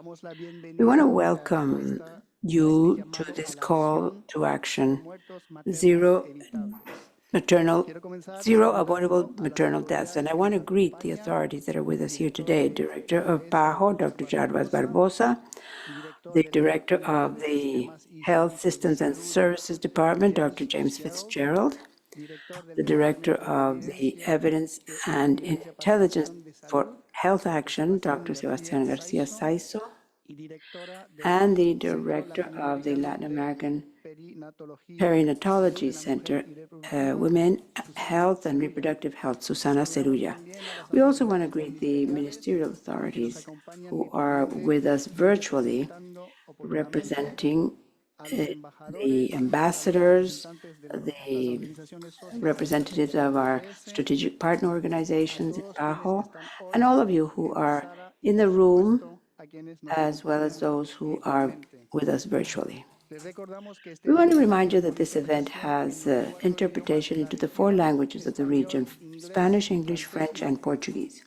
We want to welcome you to this call to action, zero maternal, zero avoidable maternal deaths. And I want to greet the authorities that are with us here today, Director of PAHO, Dr. Jarbas Barbosa, the Director of the Health Systems and Services Department, Dr. James Fitzgerald, the Director of the Evidence and Intelligence for Health Action, Dr. Sebastián García Saizo, and the Director of the Latin American Perinatology Center, Women Health and Reproductive Health, Susana Cerulla. We also want to greet the ministerial authorities who are with us virtually, representing the ambassadors, the representatives of our strategic partner organizations in PAHO, and all of you who are in the room, as well as those who are with us virtually. We want to remind you that this event has interpretation into the 4 languages of the region: Spanish, English, French, and Portuguese.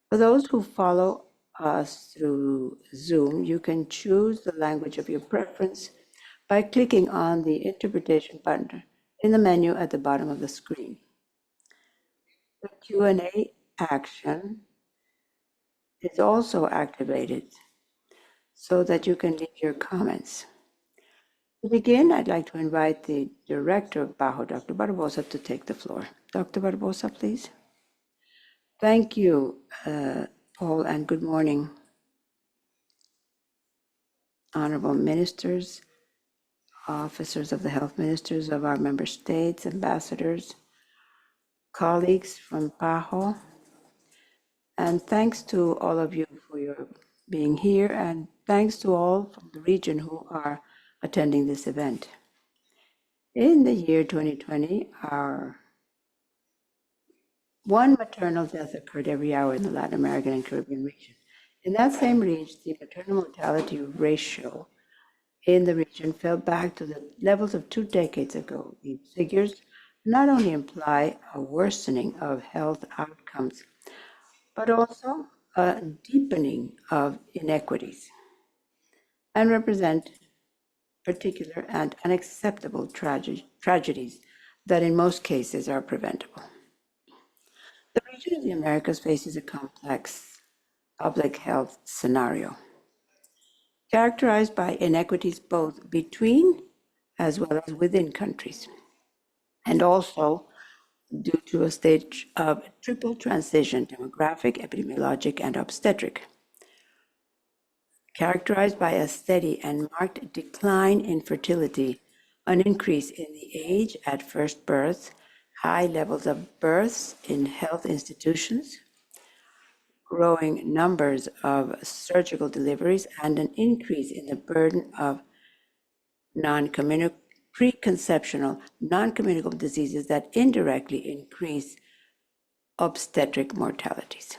For those who follow us through Zoom, you can choose the language of your preference by clicking on the interpretation button in the menu at the bottom of the screen. The Q&A action is also activated so that you can leave your comments. To begin, I'd like to invite the Director of PAHO, Dr. Barbosa, to take the floor. Dr. Barbosa, please. Thank you, Paul, and good morning. Honorable ministers, officers of the health ministers of our member states, ambassadors, colleagues from PAHO, and thanks to all of you for your being here, and thanks to all from the region who are attending this event. In the year 2020, one maternal death occurred every hour in the Latin American and Caribbean region. In that same region, the maternal mortality ratio in the region fell back to the levels of 2 decades ago. These figures not only imply a worsening of health outcomes, but also a deepening of inequities, and represent particular and unacceptable tragedies that in most cases are preventable. The region of the Americas faces a complex public health scenario, characterized by inequities both between as well as within countries, and also due to a stage of triple transition: demographic, epidemiologic, and obstetric, characterized by a steady and marked decline in fertility, an increase in the age at first birth, high levels of births in health institutions, growing numbers of surgical deliveries, and an increase in the burden of preconceptional non-communicable diseases that indirectly increase obstetric mortalities.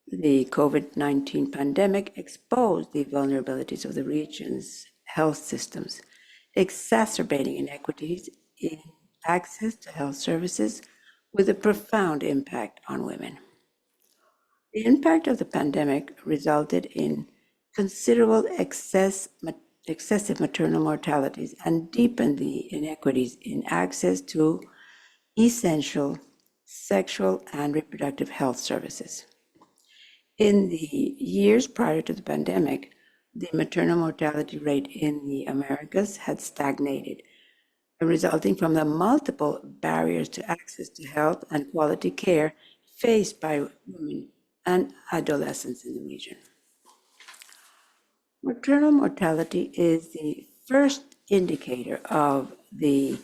The COVID-19 pandemic exposed the vulnerabilities of the region's health systems, exacerbating inequities in access to health services with a profound impact on women. The impact of the pandemic resulted in considerable excessive maternal mortalities and deepened the inequities in access to essential sexual and reproductive health services. In the years prior to the pandemic, the maternal mortality rate in the Americas had stagnated, resulting from the multiple barriers to access to health and quality care faced by women and adolescents in the region. Maternal mortality is the first indicator of the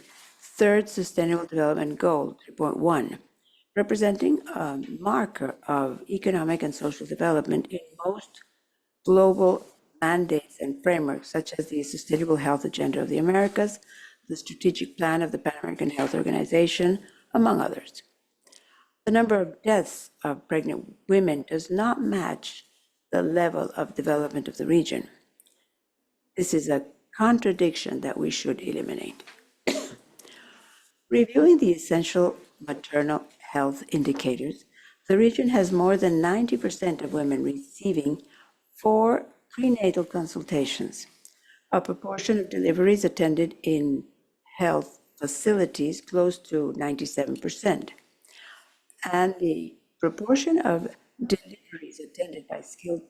third Sustainable Development Goal, 3.1, representing a marker of economic and social development in most global mandates and frameworks, such as the Sustainable Health Agenda of the Americas, the Strategic Plan of the Pan American Health Organization, among others. The number of deaths of pregnant women does not match the level of development of the region. This is a contradiction that we should eliminate. Reviewing the essential maternal health indicators, The region has more than 90% of women receiving 4 prenatal consultations. A proportion of deliveries attended in health facilities close to 97%. And the proportion of deliveries attended by skilled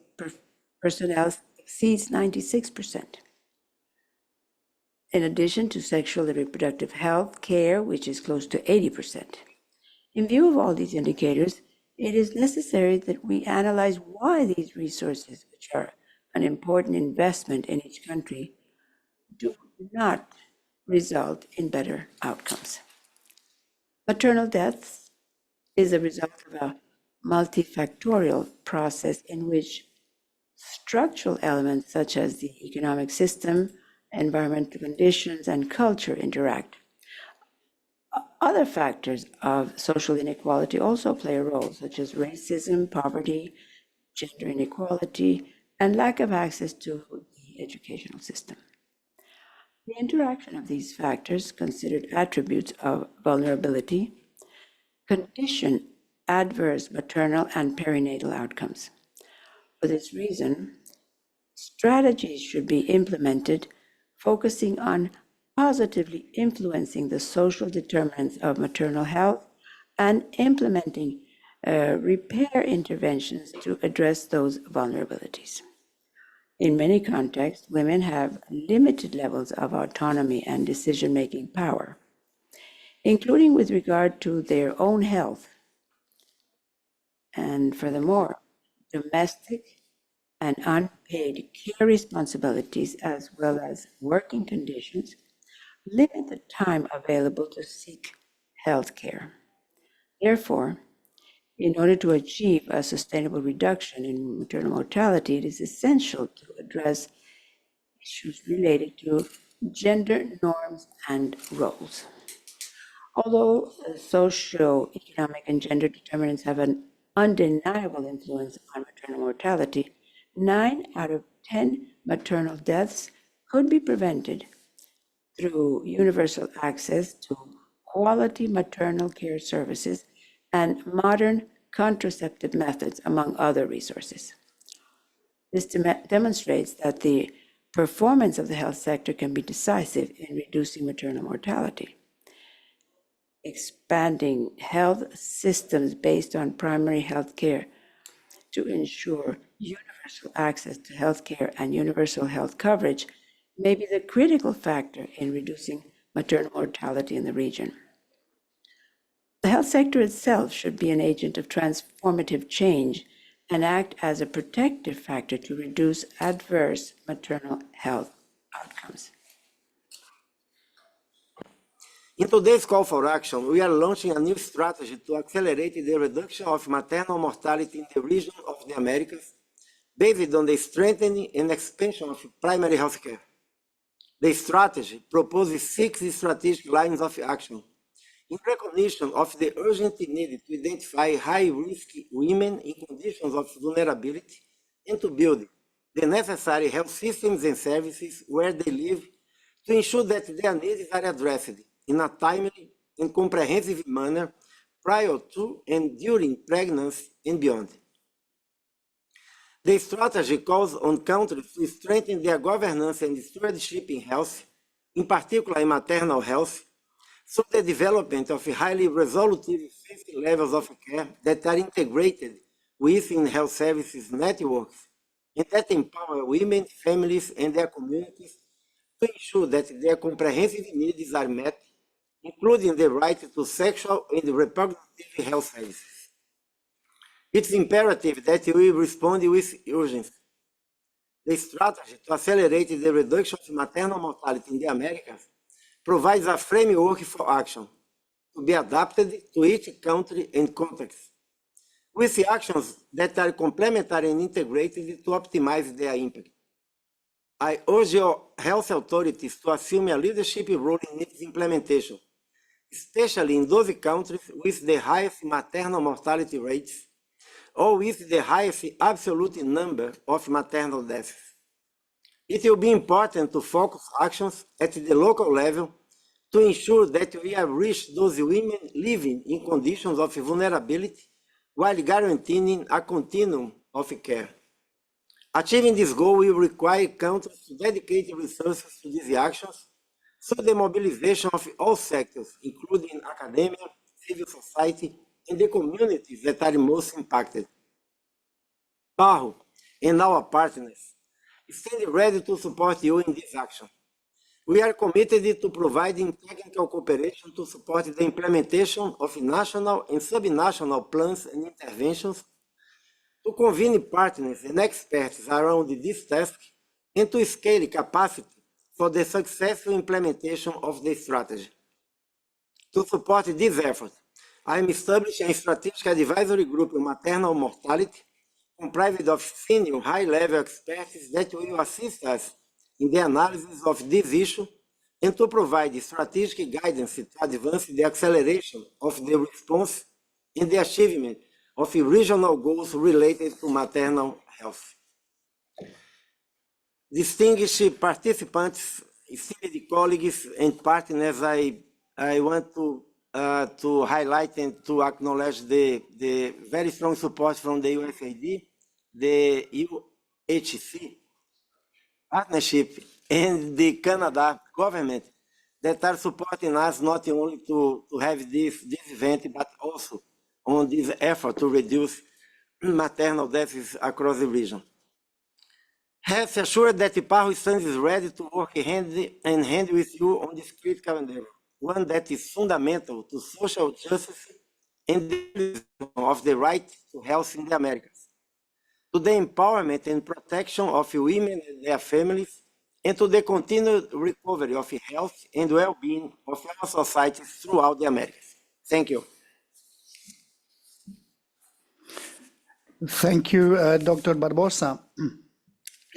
personnel exceeds 96%. In addition to sexual and reproductive health care, which is close to 80%. In view of all these indicators, it is necessary that we analyze why these resources, which are an important investment in each country, do not result in better outcomes. Maternal deaths is a result of a multifactorial process in which structural elements such as the economic system, environmental conditions, and culture interact. Other factors of social inequality also play a role, such as racism, poverty, gender inequality, and lack of access to the educational system. The interaction of these factors, considered attributes of vulnerability, condition adverse maternal and perinatal outcomes. For this reason, strategies should be implemented focusing on positively influencing the social determinants of maternal health and implementing repair interventions to address those vulnerabilities. In many contexts, women have limited levels of autonomy and decision-making power, including with regard to their own health. And furthermore, domestic and unpaid care responsibilities, as well as working conditions, limit the time available to seek health care. Therefore, in order to achieve a sustainable reduction in maternal mortality, it is essential to address issues related to gender norms and roles. Although socio-economic and gender determinants have an undeniable influence on maternal mortality, 9 out of 10 maternal deaths could be prevented through universal access to quality maternal care services and modern contraceptive methods, among other resources. This demonstrates that the performance of the health sector can be decisive in reducing maternal mortality. Expanding health systems based on primary health care to ensure universal access to health care and universal health coverage may be the critical factor in reducing maternal mortality in the region. The health sector itself should be an agent of transformative change and act as a protective factor to reduce adverse maternal health outcomes. In today's call for action, we are launching a new strategy to accelerate the reduction of maternal mortality in the region of the Americas, based on the strengthening and expansion of primary health care. The strategy proposes 6 strategic lines of action in recognition of the urgent need to identify high-risk women in conditions of vulnerability and to build the necessary health systems and services where they live to ensure that their needs are addressed in a timely and comprehensive manner prior to and during pregnancy and beyond. The strategy calls on countries to strengthen their governance and stewardship in health, in particular in maternal health, through the development of highly resolutive safety levels of care that are integrated within health services networks and that empower women, families, and their communities to ensure that their comprehensive needs are met, including the right to sexual and reproductive health services. It's imperative that we respond with urgency. The strategy to accelerate the reduction of maternal mortality in the Americas provides a framework for action to be adapted to each country and context, with actions that are complementary and integrated to optimize their impact. I urge your health authorities to assume a leadership role in its implementation, especially in those countries with the highest maternal mortality rates or with the highest absolute number of maternal deaths. It will be important to focus actions at the local level to ensure that we have reached those women living in conditions of vulnerability while guaranteeing a continuum of care. Achieving this goal will require countries to dedicate resources to these actions through the mobilization of all sectors, including academia, civil society, and the communities that are most impacted. PAHO and our partners stand ready to support you in this action. We are committed to providing technical cooperation to support the implementation of national and subnational plans and interventions, to convene partners and experts around this task, and to scale capacity for the successful implementation of the strategy. To support this effort, I am establishing a strategic advisory group on maternal mortality, comprised of senior high-level experts that will assist us in the analysis of this issue and to provide strategic guidance to advance the acceleration of the response and the achievement of regional goals related to maternal health. Distinguished participants, esteemed colleagues and partners, I want to highlight and to acknowledge the very strong support from the USAID, the UHC partnership, and the Canada government that are supporting us not only to have this event, but also on this effort to reduce maternal deaths across the region. Rest assured that the PAHO stands ready to work hand in hand with you on this critical endeavor, one that is fundamental to social justice and the of the right to health in the Americas, to the empowerment and protection of women and their families, and to the continued recovery of health and well-being of our societies throughout the Americas. Thank you. Thank you, Dr. Barbosa.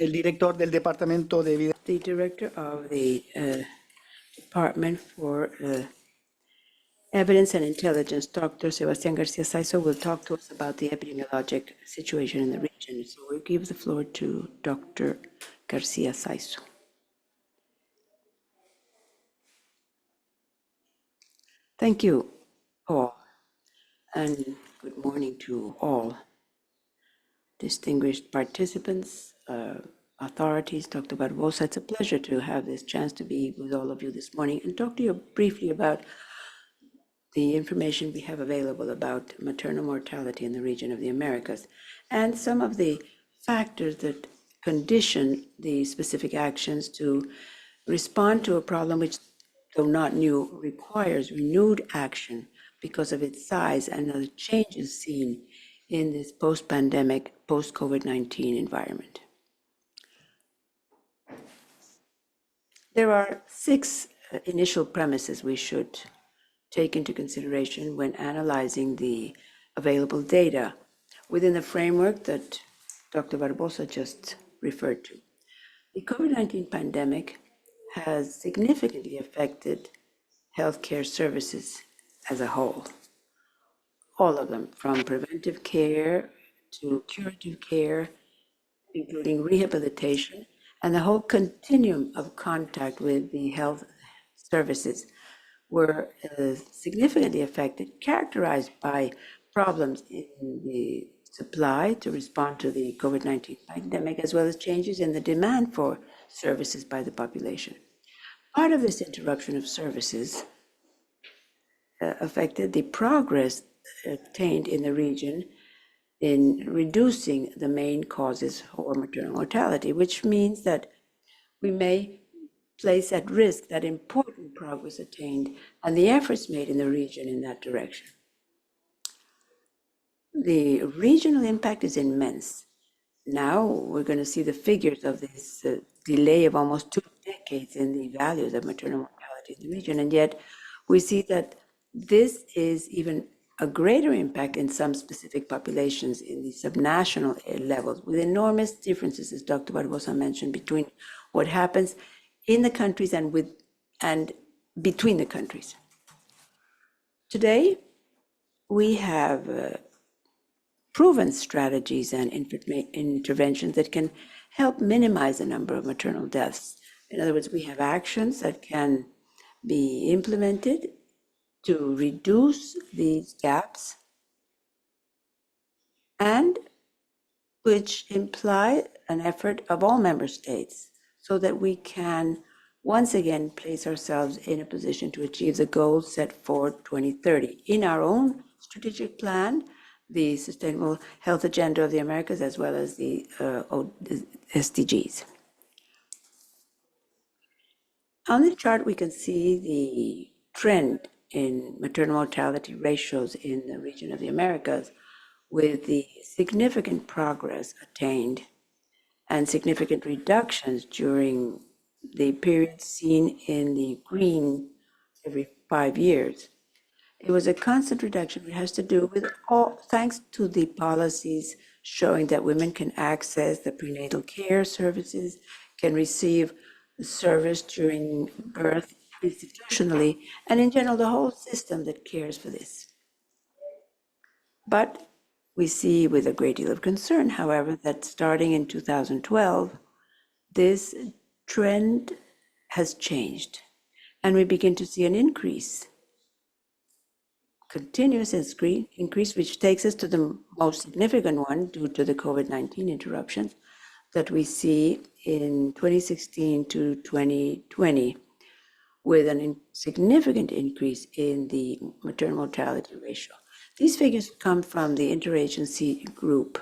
El director del Departamento de Vida. The director of the Department for Evidence and Intelligence, Dr. Sebastián García Saizo, will talk to us about the epidemiologic situation in the region. So we'll give the floor to Dr. García Saizo. Thank you, Paul, and good morning to all distinguished participants, authorities, Dr. Barbosa. It's a pleasure to have this chance to be with all of you this morning and talk to you briefly about the information we have available about maternal mortality in the region of the Americas and some of the factors that condition the specific actions to respond to a problem which, though not new, requires renewed action because of its size and the changes seen in this post-pandemic, post-COVID-19 environment. There are 6 initial premises we should take into consideration when analyzing the available data within the framework that Dr. Barbosa just referred to. The COVID-19 pandemic has significantly affected healthcare services as a whole. All of them, from preventive care to curative care, including rehabilitation, and the whole continuum of contact with the health services were significantly affected, characterized by problems in the supply to respond to the COVID-19 pandemic, as well as changes in the demand for services by the population. Part of this interruption of services affected the progress attained in the region in reducing the main causes for maternal mortality, which means that we may place at risk that important progress attained and the efforts made in the region in that direction. The regional impact is immense. Now we're going to see the figures of this delay of almost 2 decades in the values of maternal mortality in the region, and yet we see that this is even a greater impact in some specific populations in the subnational levels, with enormous differences, as Dr. Barbosa mentioned, between what happens in the countries and between the countries. Today, we have proven strategies and interventions that can help minimize the number of maternal deaths. In other words, we have actions that can be implemented to reduce these gaps and which imply an effort of all member states so that we can once again place ourselves in a position to achieve the goals set for 2030 in our own strategic plan, the Sustainable Health Agenda of the Americas, as well as the SDGs. On the chart, we can see the trend in maternal mortality ratios in the region of the Americas, with the significant progress attained and significant reductions during the period seen in the green every 5 years. It was a constant reduction. It has to do with thanks to the policies showing that women can access the prenatal care services, can receive service during birth institutionally, and in general, the whole system that cares for this. But we see with a great deal of concern, however, that starting in 2012, this trend has changed, and we begin to see an increase, continuous increase, which takes us to the most significant one due to the COVID-19 interruptions that we see in 2016 to 2020, with a significant increase in the maternal mortality ratio. These figures come from the interagency group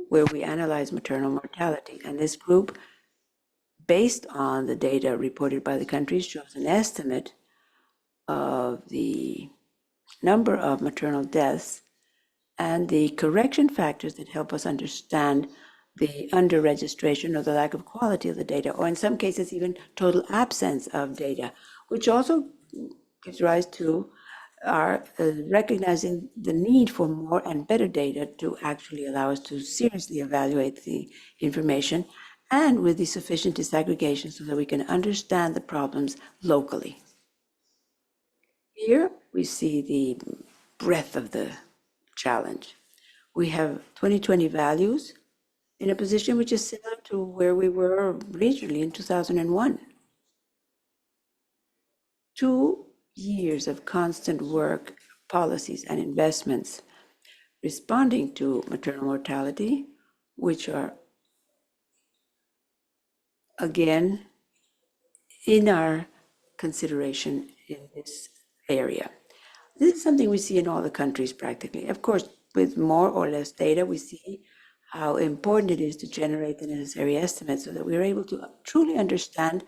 where we analyze maternal mortality, and this group, based on the data reported by the countries, shows an estimate of the number of maternal deaths and the correction factors that help us understand the under-registration or the lack of quality of the data, or in some cases even total absence of data, which also gives rise to our recognizing the need for more and better data to actually allow us to seriously evaluate the information and with the sufficient disaggregation so that we can understand the problems locally. Here we see the breadth of the challenge. We have 2020 values in a position which is similar to where we were regionally in 2001. 2 years of constant work, policies, and investments responding to maternal mortality, which are, again, in our consideration in this area. This is something we see in all the countries practically. Of course, with more or less data, we see how important it is to generate the necessary estimates so that we are able to truly understand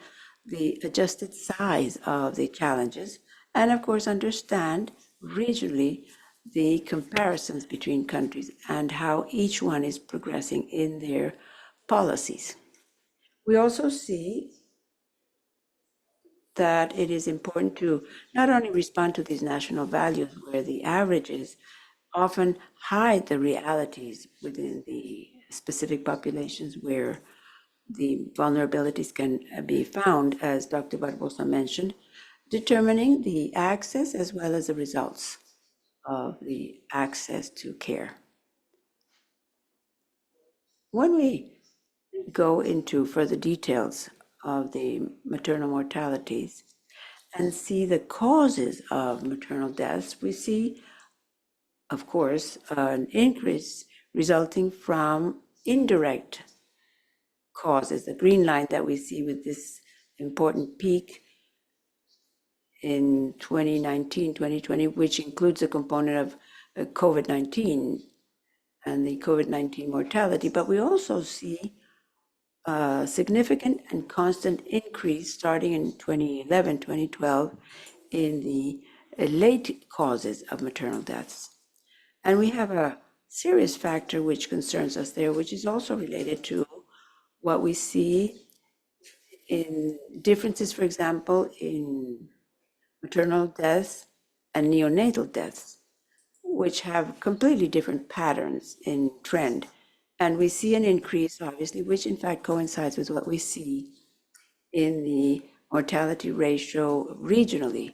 the adjusted size of the challenges and, of course, understand regionally the comparisons between countries and how each one is progressing in their policies. We also see that it is important to not only respond to these national values where the averages often hide the realities within the specific populations where the vulnerabilities can be found, as Dr. Barbosa mentioned, determining the access as well as the results of the access to care. When we go into further details of the maternal mortalities and see the causes of maternal deaths, we see, of course, an increase resulting from indirect causes, the green line that we see with this important peak in 2019, 2020, which includes a component of COVID-19 and the COVID-19 mortality. But we also see a significant and constant increase starting in 2011, 2012 in the late causes of maternal deaths. And we have a serious factor which concerns us there, which is also related to what we see in differences, for example, in maternal deaths and neonatal deaths, which have completely different patterns in trend. And we see an increase, obviously, which in fact coincides with what we see in the mortality ratio regionally,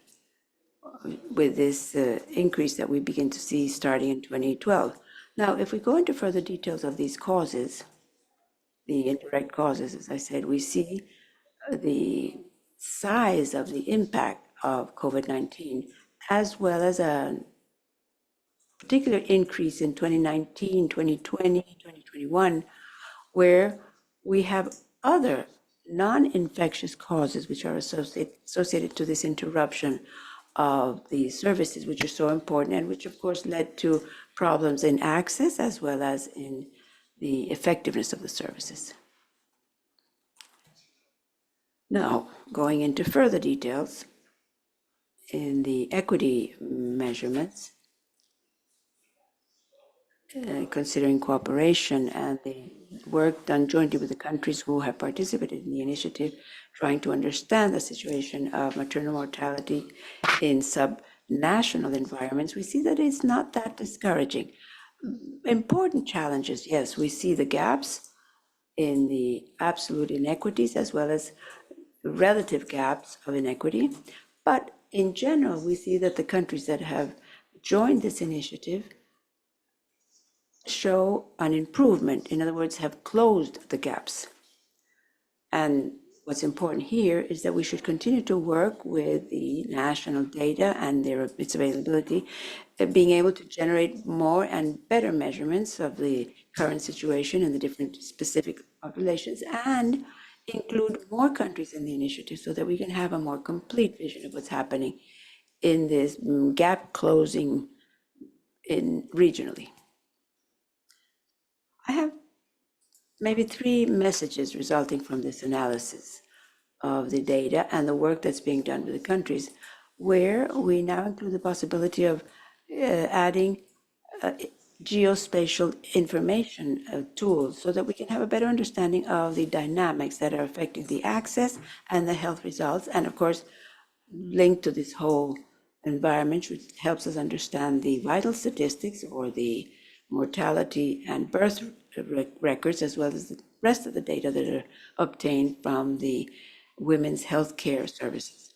with this increase that we begin to see starting in 2012. Now, if we go into further details of these causes, the indirect causes, as I said, we see the size of the impact of COVID-19, as well as a particular increase in 2019, 2020, 2021, where we have other non-infectious causes which are associated to this interruption of the services, which are so important and which, of course, led to problems in access as well as in the effectiveness of the services. Now, going into further details, in the equity measurements, considering cooperation and the work done jointly with the countries who have participated in the initiative, trying to understand the situation of maternal mortality in subnational environments, we see that it's not that discouraging. Important challenges, yes, we see the gaps in the absolute inequities as well as relative gaps of inequity. But in general, we see that the countries that have joined this initiative show an improvement, in other words, have closed the gaps. And what's important here is that we should continue to work with the national data and its availability, being able to generate more and better measurements of the current situation in the different specific populations, and include more countries in the initiative so that we can have a more complete vision of what's happening in this gap closing regionally. I have maybe three messages resulting from this analysis of the data and the work that's being done with the countries, where we now include the possibility of adding geospatial information tools so that we can have a better understanding of the dynamics that are affecting the access and the health results, and of course, linked to this whole environment, which helps us understand the vital statistics or the mortality and birth records, as well as the rest of the data that are obtained from the women's health care services.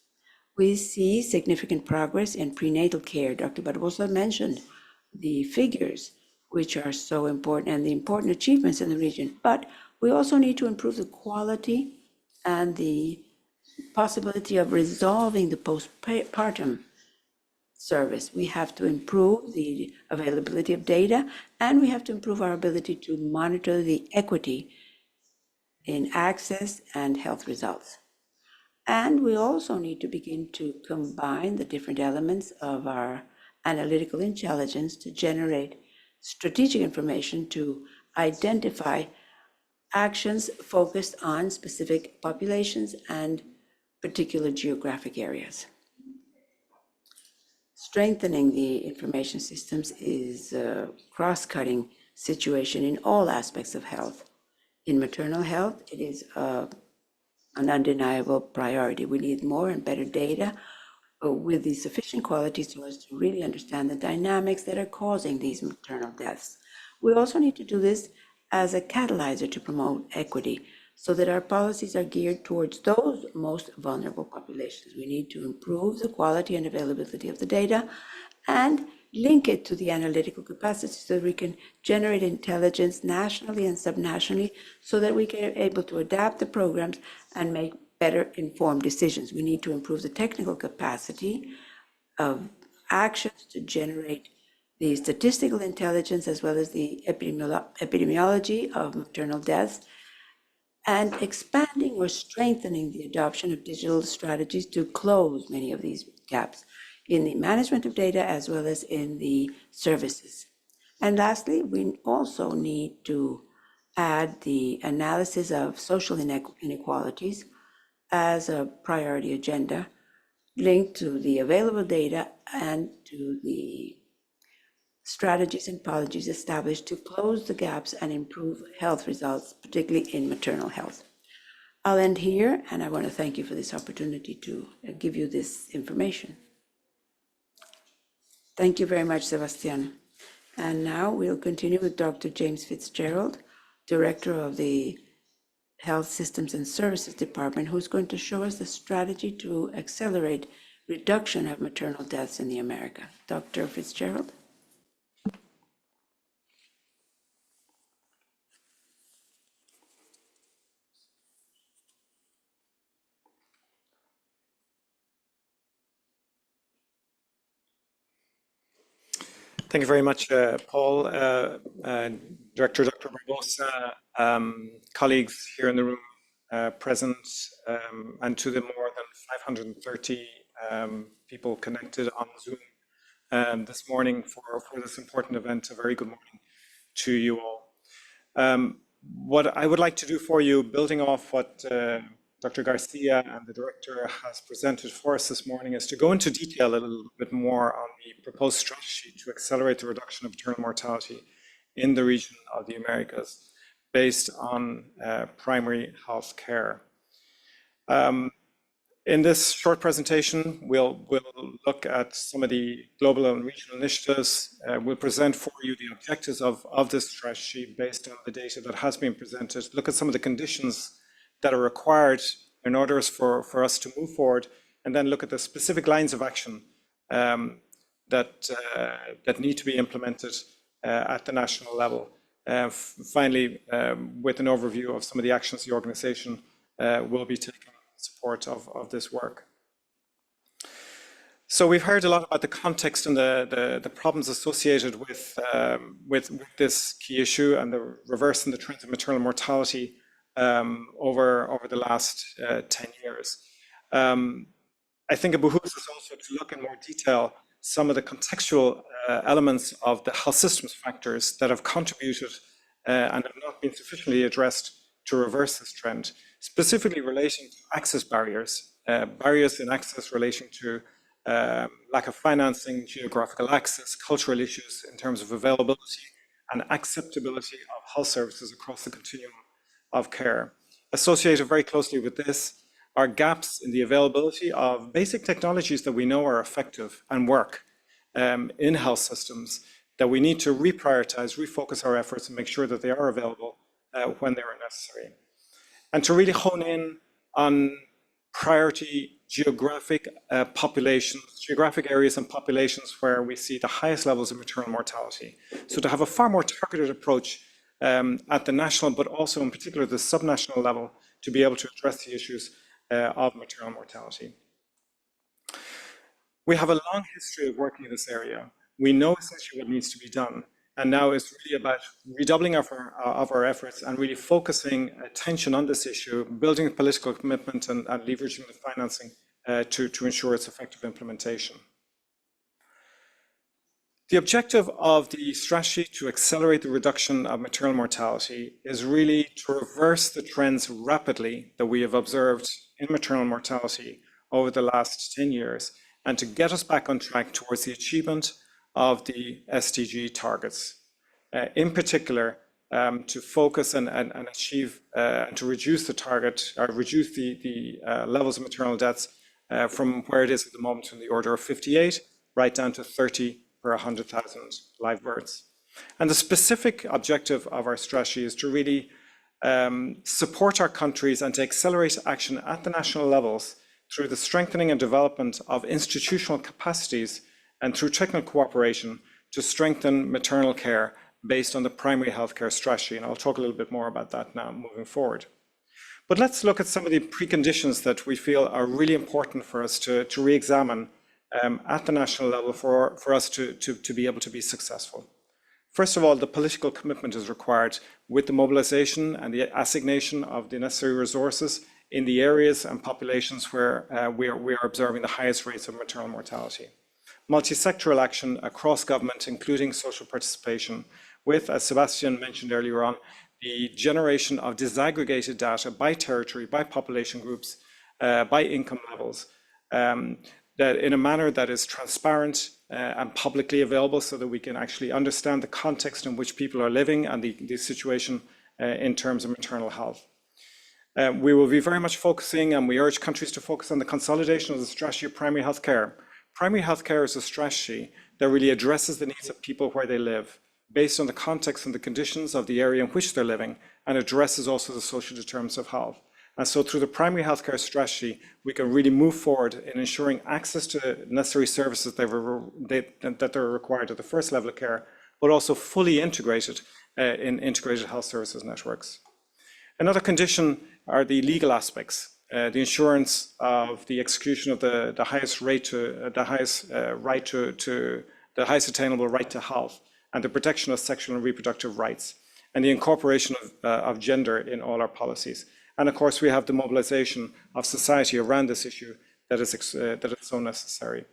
We see significant progress in prenatal care. Dr. Barbosa mentioned the figures, which are so important, and the important achievements in the region. But we also need to improve the quality and the possibility of resolving the postpartum service. We have to improve the availability of data, and we have to improve our ability to monitor the equity in access and health results. And we also need to begin to combine the different elements of our analytical intelligence to generate strategic information to identify actions focused on specific populations and particular geographic areas. Strengthening the information systems is a cross-cutting situation in all aspects of health. In maternal health, it is an undeniable priority. We need more and better data with the sufficient quality so as to really understand the dynamics that are causing these maternal deaths. We also need to do this as a catalyzer to promote equity so that our policies are geared towards those most vulnerable populations. We need to improve the quality and availability of the data and link it to the analytical capacity so that we can generate intelligence nationally and subnationally so that we can be able to adapt the programs and make better informed decisions. We need to improve the technical capacity of actions to generate the statistical intelligence as well as the epidemiology of maternal deaths, and expanding or strengthening the adoption of digital strategies to close many of these gaps in the management of data as well as in the services. And lastly, we also need to add the analysis of social inequalities as a priority agenda linked to the available data and to the strategies and policies established to close the gaps and improve health results, particularly in maternal health. I'll end here, and I want to thank you for this opportunity to give you this information. Thank you very much, Sebastian. And now we'll continue with Dr. James Fitzgerald, Director of the Health Systems and Services Department, who's going to show us the strategy to accelerate reduction of maternal deaths in the America. Dr. Fitzgerald. Thank you very much, Paul, Director Dr. Barbosa, colleagues here in the room present, and to the more than 530 people connected on Zoom this morning for this important event. A very good morning to you all. What I would like to do for you, building off what Dr. Garcia and the Director has presented for us this morning, is to go into detail a little bit more on the proposed strategy to accelerate the reduction of maternal mortality in the region of the Americas based on primary health care. In this short presentation, we'll look at some of the global and regional initiatives. We'll present for you the objectives of this strategy based on the data that has been presented, look at some of the conditions that are required in order for us to move forward, and then look at the specific lines of action that need to be implemented at the national level. Finally, with an overview of some of the actions the organization will be taking in support of this work. So we've heard a lot about the context and the problems associated with this key issue and the reversing the trend of maternal mortality over the last 10 years. I think it behooves us also to look in more detail some of the contextual elements of the health systems factors that have contributed and have not been sufficiently addressed to reverse this trend, specifically relating to access barriers, barriers in access relating to lack of financing, geographical access, cultural issues in terms of availability and acceptability of health services across the continuum of care. Associated very closely with this are gaps in the availability of basic technologies that we know are effective and work in health systems that we need to reprioritize, refocus our efforts and make sure that they are available when they are necessary. And to really hone in on priority geographic populations, geographic areas and populations where we see the highest levels of maternal mortality. So to have a far more targeted approach at the national, but also in particular the subnational level, to be able to address the issues of maternal mortality. We have a long history of working in this area. We know essentially what needs to be done. And now it's really about redoubling of our efforts and really focusing attention on this issue, building political commitment and leveraging the financing to ensure its effective implementation. The objective of the strategy to accelerate the reduction of maternal mortality is really to reverse the trends rapidly that we have observed in maternal mortality over the last 10 years and to get us back on track towards the achievement of the SDG targets. In particular, to focus and achieve and to reduce the target, or reduce the levels of maternal deaths from where it is at the moment in the order of 58 right down to 30 per 100,000 live births. And the specific objective of our strategy is to really support our countries and to accelerate action at the national levels through the strengthening and development of institutional capacities and through technical cooperation to strengthen maternal care based on the primary healthcare strategy. And I'll talk a little bit more about that now moving forward. But let's look at some of the preconditions that we feel are really important for us to re-examine at the national level for us to be able to be successful. First of all, the political commitment is required with the mobilization and the assignation of the necessary resources in the areas and populations where we are observing the highest rates of maternal mortality. Multi-sectoral action across government, including social participation, with, as Sebastian mentioned earlier on, the generation of disaggregated data by territory, by population groups, by income levels, that in a manner that is transparent and publicly available so that we can actually understand the context in which people are living and the situation in terms of maternal health. We will be very much focusing, and we urge countries to focus on the consolidation of the strategy of primary health care. Primary health care is a strategy that really addresses the needs of people where they live, based on the context and the conditions of the area in which they're living, and addresses also the social determinants of health. And so through the primary healthcare strategy, we can really move forward in ensuring access to necessary services that are required at the first level of care, but also fully integrated in integrated health services networks. Another condition are the legal aspects, the insurance of the execution of the highest right to the high sustainable right to health, and the protection of sexual and reproductive rights, and the incorporation of gender in all our policies. And of course, we have the mobilization of society around this issue that is so necessary.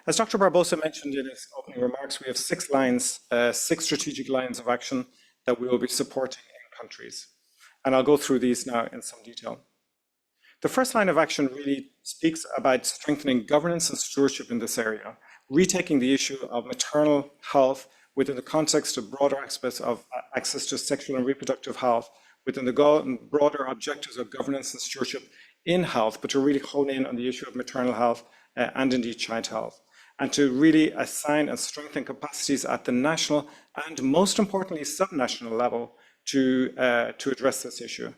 As Dr. Barbosa mentioned in his opening remarks, we have 6 lines, 6 strategic lines of action that we will be supporting in countries. And I'll go through these now in some detail. The first line of action really speaks about strengthening governance and stewardship in this area, retaking the issue of maternal health within the context of broader aspects of access to sexual and reproductive health, within the broader objectives of governance and stewardship in health, but to really hone in on the issue of maternal health and indeed child health, and to really assign and strengthen capacities at the national and, most importantly, subnational level to address this issue.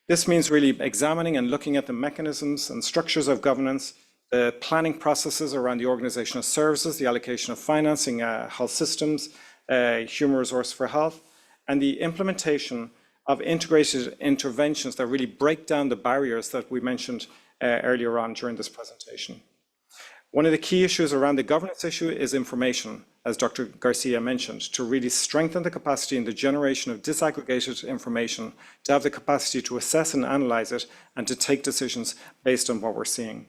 This means really examining and looking at the mechanisms and structures of governance, the planning processes around the organization of services, the allocation of financing, health systems, human resource for health, and the implementation of integrated interventions that really break down the barriers that we mentioned earlier on during this presentation. One of the key issues around the governance issue is information, as Dr. Garcia mentioned, to really strengthen the capacity in the generation of disaggregated information, to have the capacity to assess and analyze it, and to take decisions based on what we're seeing.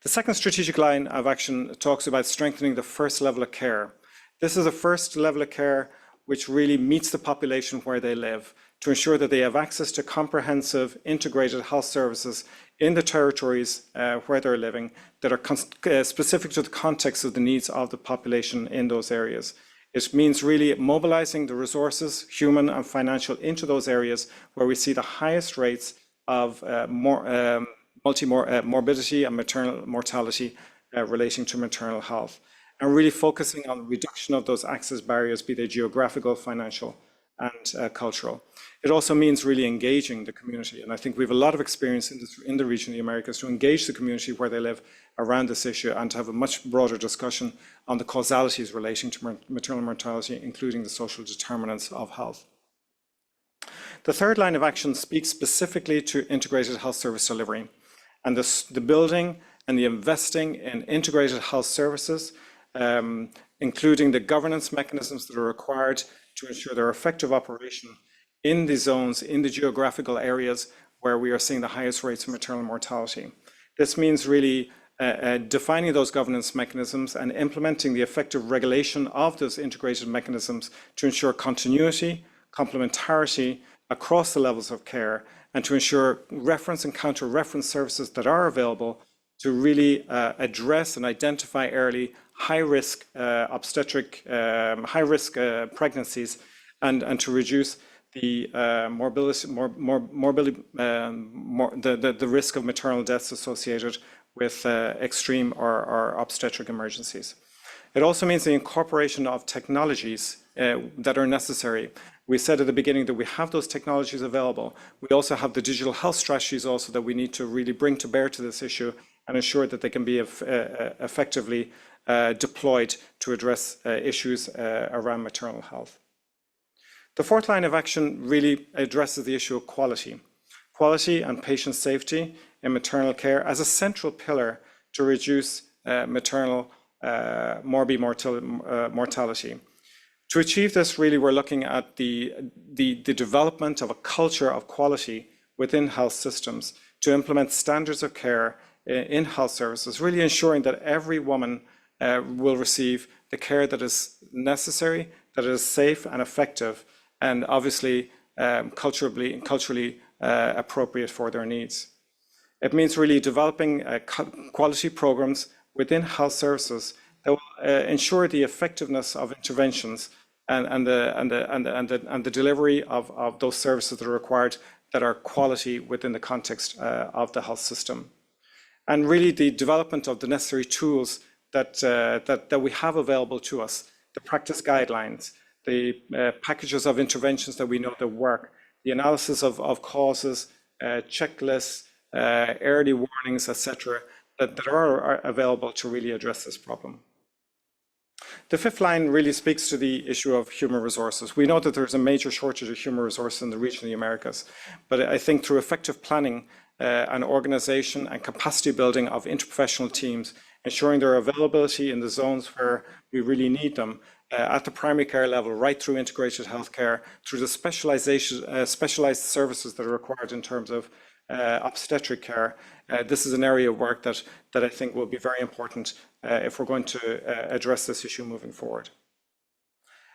The second strategic line of action talks about strengthening the first level of care. This is a first level of care which really meets the population where they live, to ensure that they have access to comprehensive, integrated health services in the territories where they're living that are specific to the context of the needs of the population in those areas. It means really mobilizing the resources, human and financial, into those areas where we see the highest rates of morbidity and maternal mortality relating to maternal health, and really focusing on reduction of those access barriers, be they geographical, financial, and cultural. It also means really engaging the community, and I think we have a lot of experience in the region of the Americas to engage the community where they live around this issue and to have a much broader discussion on the causalities relating to maternal mortality, including the social determinants of health. The third line of action speaks specifically to integrated health service delivery and the building and the investing in integrated health services, including the governance mechanisms that are required to ensure their effective operation in the zones, in the geographical areas where we are seeing the highest rates of maternal mortality. This means really defining those governance mechanisms and implementing the effective regulation of those integrated mechanisms to ensure continuity, complementarity across the levels of care, and to ensure reference and counter-reference services that are available to really address and identify early high-risk obstetric, high-risk pregnancies, and to reduce the the risk of maternal deaths associated with extreme or obstetric emergencies. It also means the incorporation of technologies that are necessary. We said at the beginning that we have those technologies available. We also have the digital health strategies also that we need to really bring to bear to this issue and ensure that they can be effectively deployed to address issues around maternal health. The fourth line of action really addresses the issue of quality. Quality and patient safety in maternal care as a central pillar to reduce maternal mortality. To achieve this, really, we're looking at the development of a culture of quality within health systems to implement standards of care in health services, really ensuring that every woman will receive the care that is necessary, that is safe and effective, and obviously culturally appropriate for their needs. It means really developing quality programs within health services that will ensure the effectiveness of interventions and the delivery of those services that are required that are quality within the context of the health system. And really the development of the necessary tools that we have available to us, the practice guidelines, the packages of interventions that we know that work, the analysis of causes, checklists, early warnings, etc., that are available to really address this problem. The fifth line really speaks to the issue of human resources. We know that there's a major shortage of human resources in the region of the Americas, but I think through effective planning and organization and capacity building of interprofessional teams, ensuring their availability in the zones where we really need them, at the primary care level, right through integrated healthcare, through the specialized services that are required in terms of obstetric care. This is an area of work that I think will be very important if we're going to address this issue moving forward.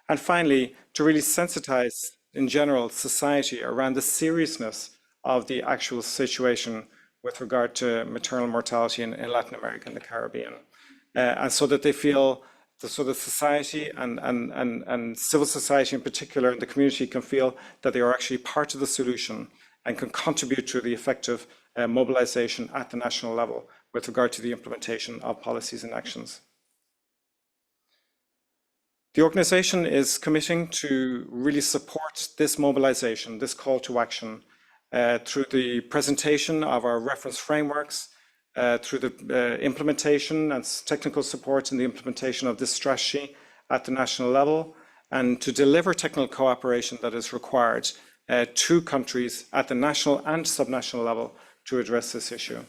And finally, to really sensitize in general society around the seriousness of the actual situation with regard to maternal mortality in Latin America and the Caribbean. And so that they feel, so that society and civil society in particular, and the community can feel that they are actually part of the solution and can contribute to the effective mobilization at the national level with regard to the implementation of policies and actions. The organization is committing to really support this mobilization, this call to action, through the presentation of our reference frameworks, through the implementation and technical support in the implementation of this strategy at the national level, and to deliver technical cooperation that is required to countries at the national and subnational level to address this issue.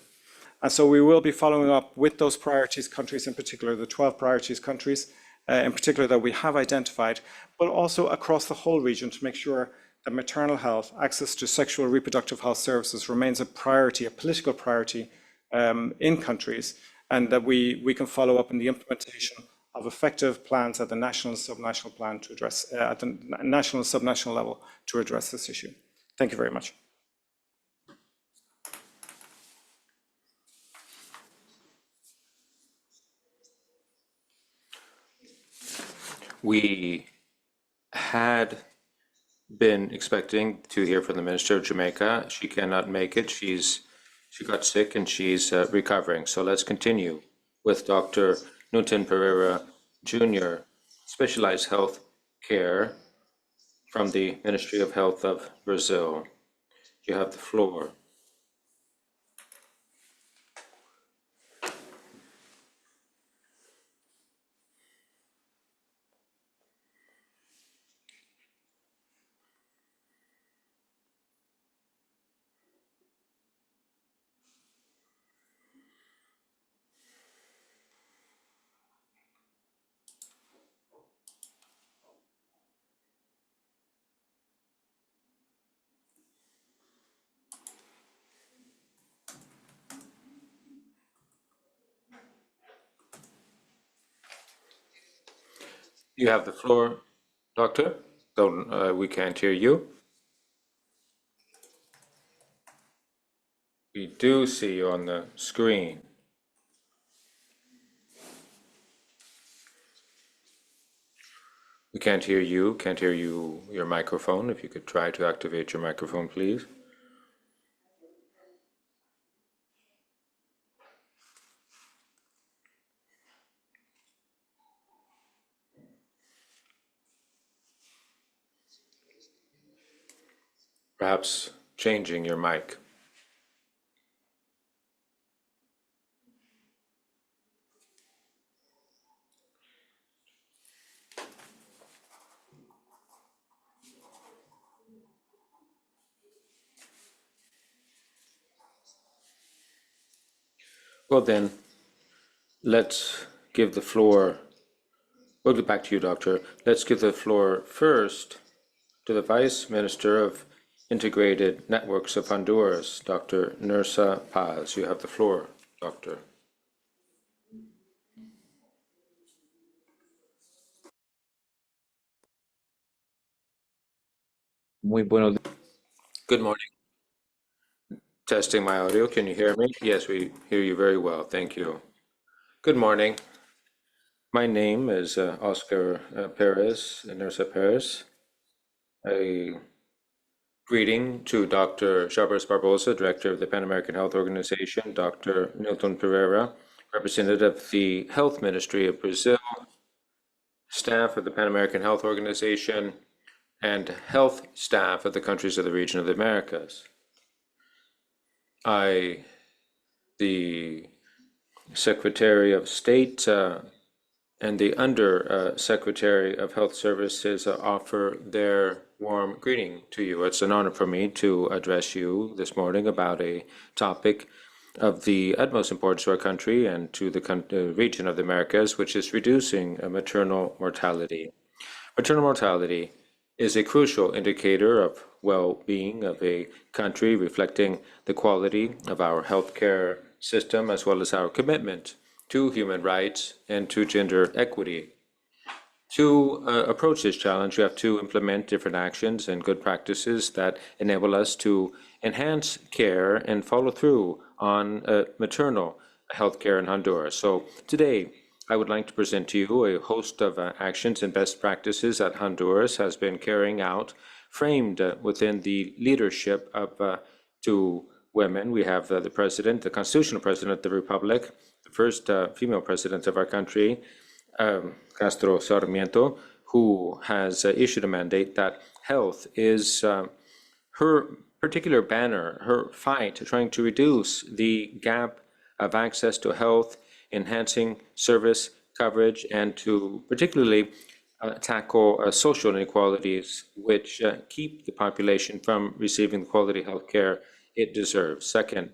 And so we will be following up with those priorities countries, in particular the 12 priorities countries, in particular that we have identified, but also across the whole region to make sure that maternal health, access to sexual and reproductive health services remains a priority, a political priority in countries, and that we can follow up in the implementation of effective plans at the national and subnational plan to address, at the national and subnational level to address this issue. Thank you very much. We had been expecting to hear from the Minister of Jamaica. She cannot make it. She got sick and she's recovering. So let's continue with Dr. Newton Pereira Jr., Specialized Health Care from the Ministry of Health of Brazil. You have the floor. You have the floor, Doctor. So we can't hear you. We do see you on the screen. We can't hear you, your microphone. If you could try to activate your microphone, please. Perhaps changing your mic. Well then, let's give the floor, we'll get back to you, Doctor. Let's give the floor first to the Vice Minister of Integrated Networks of Honduras, Dr. Nursa Paz. You have the floor, Doctor. Muy buenos días. Good morning. Testing my audio. Can you hear me? Yes, we hear you very well. Thank you. Good morning. My name is Oscar Perez, Nursa Perez. A greeting to Dr. Jarbas Barbosa, Director of the Pan American Health Organization, Dr. Nilton Pereira, Representative of the Health Ministry of Brazil, staff of the Pan American Health Organization, and health staff of the countries of the region of the Americas. The Secretary of State and the Under Secretary of Health Services offer their warm greeting to you. It's an honor for me to address you this morning about a topic of the utmost importance to our country and to the region of the Americas, which is reducing maternal mortality. Maternal mortality is a crucial indicator of well-being of a country, reflecting the quality of our healthcare system as well as our commitment to human rights and to gender equity. To approach this challenge, we have to implement different actions and good practices that enable us to enhance care and follow through on maternal health care in Honduras. So today, I would like to present to you a host of actions and best practices that Honduras has been carrying out, framed within the leadership of two women. We have the president, the constitutional president of the Republic, the first female president of our country, Castro Sarmiento, who has issued a mandate that health is her particular banner, her fight trying to reduce the gap of access to health, enhancing service coverage, and to particularly tackle social inequalities which keep the population from receiving the quality health care it deserves. Second,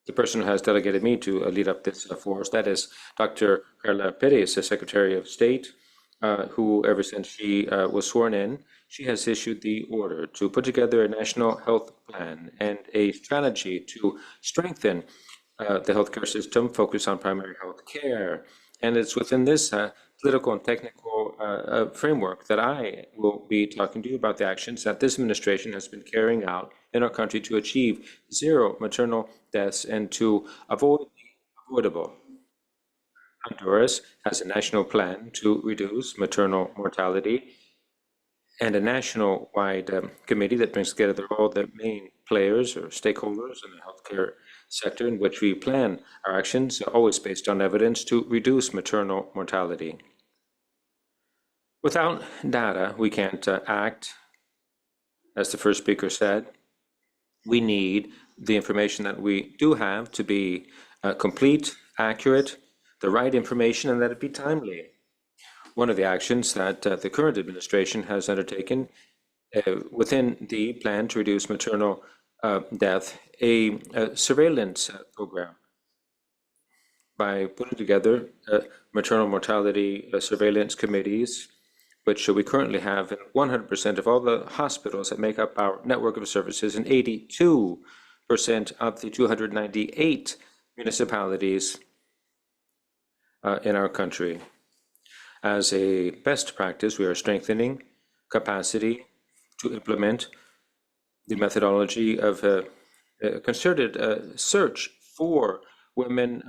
the person who has delegated me to lead up this force, that is Dr. Carla Perez, the Secretary of State, who ever since she was sworn in, she has issued the order to put together a national health plan and a strategy to strengthen the healthcare system, focus on primary health care. And it's within this political and technical framework that I will be talking to you about the actions that this administration has been carrying out in our country to achieve zero maternal deaths and to avoid the avoidable. Honduras has a national plan to reduce maternal mortality and a national-wide committee that brings together all the main players or stakeholders in the healthcare sector, in which we plan our actions, always based on evidence, to reduce maternal mortality. Without data, we can't act. As the first speaker said, we need the information that we do have to be complete, accurate, the right information, and that it be timely. One of the actions that the current administration has undertaken within the plan to reduce maternal death, a surveillance program by putting together maternal mortality surveillance committees, which we currently have in 100% of all the hospitals that make up our network of services and 82% of the 298 municipalities in our country. As a best practice, we are strengthening capacity to implement the methodology of a concerted search for women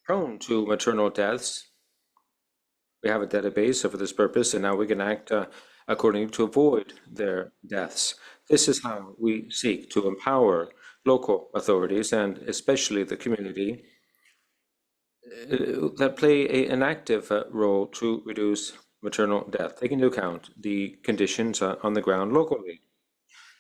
prone to maternal deaths. We have a database for this purpose, and now we can act accordingly to avoid their deaths. This is how we seek to empower local authorities and especially the community that play an active role to reduce maternal death, taking into account the conditions on the ground locally.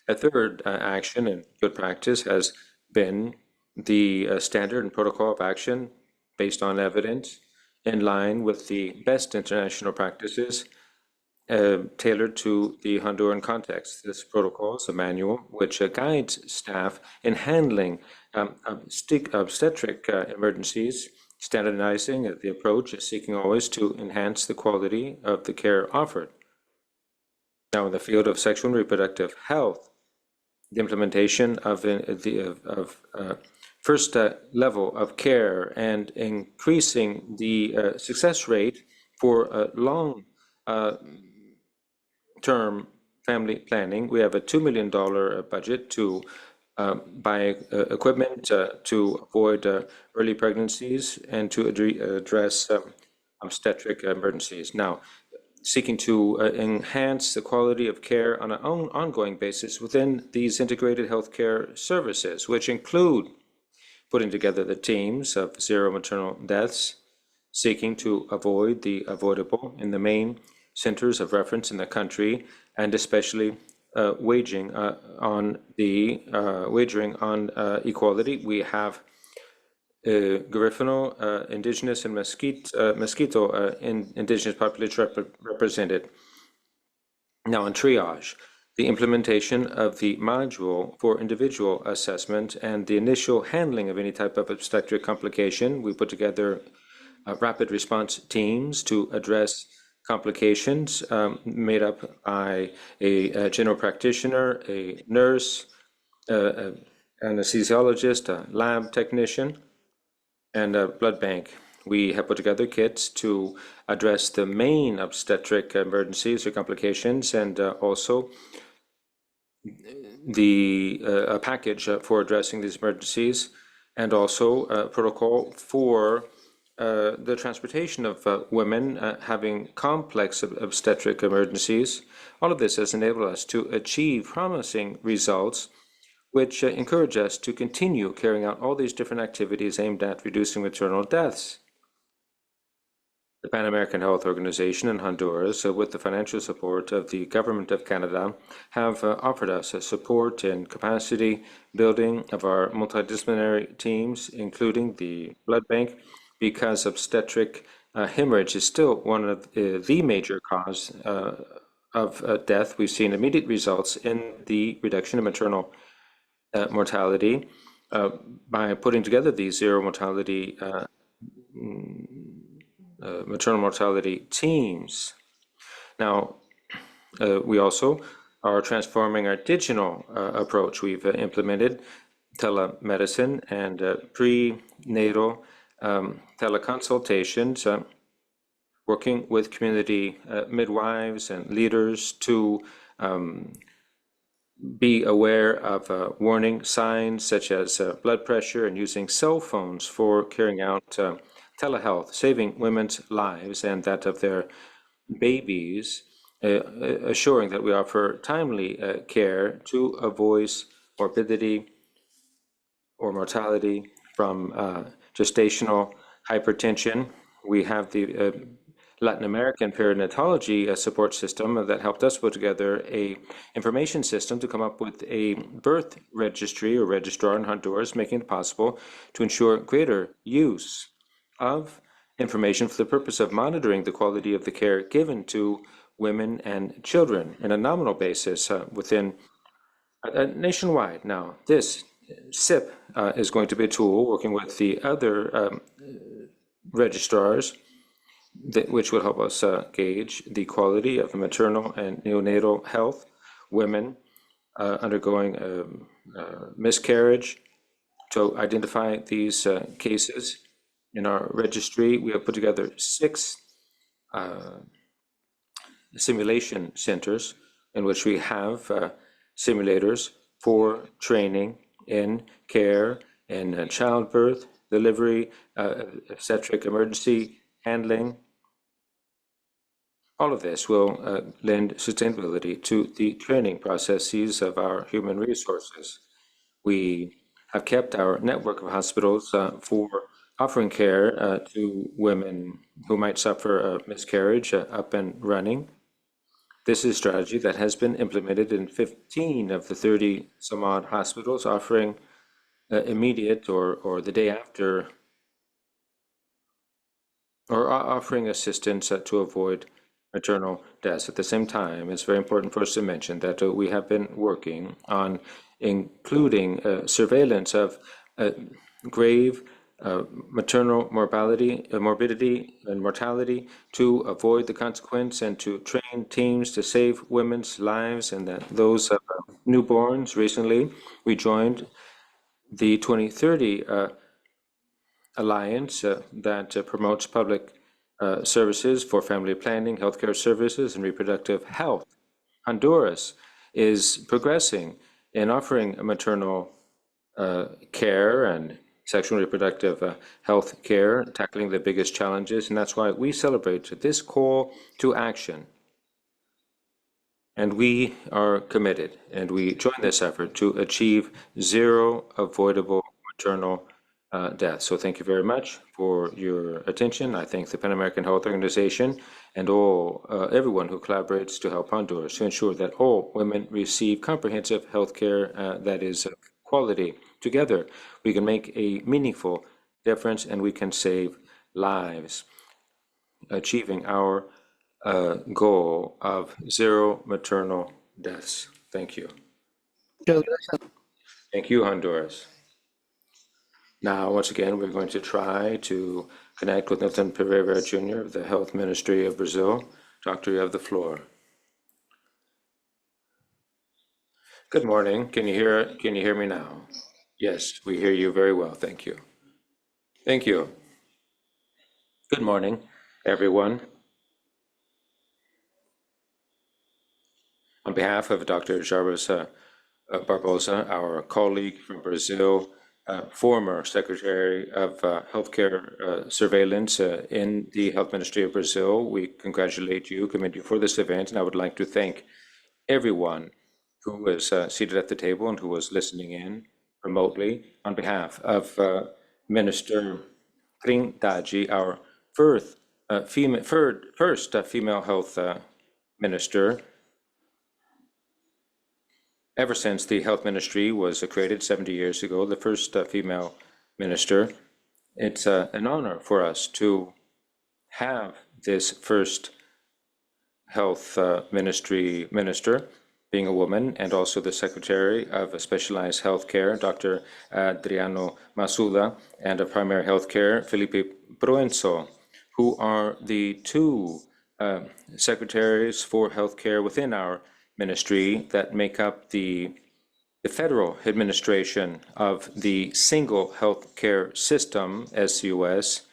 A third action and good practice has been the standard and protocol of action based on evidence in line with the best international practices tailored to the Honduran context. This protocol is a manual which guides staff in handling obstetric emergencies, standardizing the approach, seeking always to enhance the quality of the care offered. Now, in the field of sexual and reproductive health, the implementation of first level of care and increasing the success rate for long-term family planning. We have a $2 million budget to buy equipment to avoid early pregnancies and to address obstetric emergencies. Now, seeking to enhance the quality of care on an ongoing basis within these integrated healthcare services, which include putting together the teams of zero maternal deaths, seeking to avoid the avoidable in the main centers of reference in the country, and especially wagering on equality. We have Garifano, indigenous, and mosquito indigenous population represented. Now, in triage, the implementation of the module for individual assessment and the initial handling of any type of obstetric complication. We put together rapid response teams to address complications made up by a general practitioner, a nurse, an anesthesiologist, a lab technician, and a blood bank. We have put together kits to address the main obstetric emergencies or complications, and also a package for addressing these emergencies, and also a protocol for the transportation of women having complex obstetric emergencies. All of this has enabled us to achieve promising results, which encourage us to continue carrying out all these different activities aimed at reducing maternal deaths. The Pan American Health Organization in Honduras, with the financial support of the Government of Canada, have offered us support in capacity building of our multidisciplinary teams, including the blood bank, because obstetric hemorrhage is still one of the major cause of death. We've seen immediate results in the reduction of maternal mortality by putting together these zero mortality maternal mortality teams. Now, we also are transforming our digital approach. We've implemented telemedicine and prenatal teleconsultations, working with community midwives and leaders to be aware of warning signs such as blood pressure, and using cell phones for carrying out telehealth, saving women's lives and that of their babies, assuring that we offer timely care to avoid morbidity or mortality from gestational hypertension. We have the Latin American perinatology support system that helped us put together a information system to come up with a birth registry or registrar in Honduras, making it possible to ensure greater use of information for the purpose of monitoring the quality of the care given to women and children on a nominal basis within nationwide. Now, this SIP is going to be a tool working with the other registrars which will help us gauge the quality of maternal and neonatal health, women undergoing miscarriage, to identify these cases. In our registry, we have put together 6 simulation centers in which we have simulators for training in care, in childbirth, delivery, obstetric emergency handling. All of this will lend sustainability to the training processes of our human resources. We have kept our network of hospitals for offering care to women who might suffer a miscarriage up and running. This is a strategy that has been implemented in 15 of the 30 some odd hospitals, offering immediate or the day after, or offering assistance to avoid maternal deaths. At the same time, it's very important for us to mention that we have been working on including surveillance of grave maternal morbidity and mortality to avoid the consequence, and to train teams to save women's lives and those newborns. Recently, we joined the 2030 Alliance that promotes public services for family planning, healthcare services, and reproductive health. Honduras is progressing in offering maternal care and sexual and reproductive health care, tackling the biggest challenges, and that's why we celebrate this call to action. And we are committed, and we join this effort to achieve zero avoidable maternal death. So thank you very much for your attention. I thank the Pan American Health Organization and everyone who collaborates to help Honduras to ensure that all women receive comprehensive health care that is quality. Together, we can make a meaningful difference and we can save lives, achieving our goal of zero maternal deaths. Thank you. Muchas gracias. Thank you, Honduras. Now, once again, we're going to try to connect with Milton Pereira Jr. of the Health Ministry of Brazil. Doctor, you have the floor. Good morning. Can you hear me now? Yes, we hear you very well. Thank you. Thank you. Good morning, everyone. On behalf of Dr. Jarbas Barbosa, our colleague from Brazil, former Secretary of Healthcare Surveillance in the Health Ministry of Brazil, we congratulate you, commend you for this event, and I would like to thank everyone who was seated at the table and who was listening in remotely. On behalf of Minister Trindade, our first female health minister, ever since the health ministry was created 70 years ago, the first female minister. It's an honor for us to have this first health ministry minister, being a woman, and also the Secretary of Specialized Healthcare, Dr. Adriano Masuda, and of Primary Healthcare, Felipe Proenço, who are the two secretaries for healthcare within our ministry that make up the federal administration of the single healthcare system, SUS,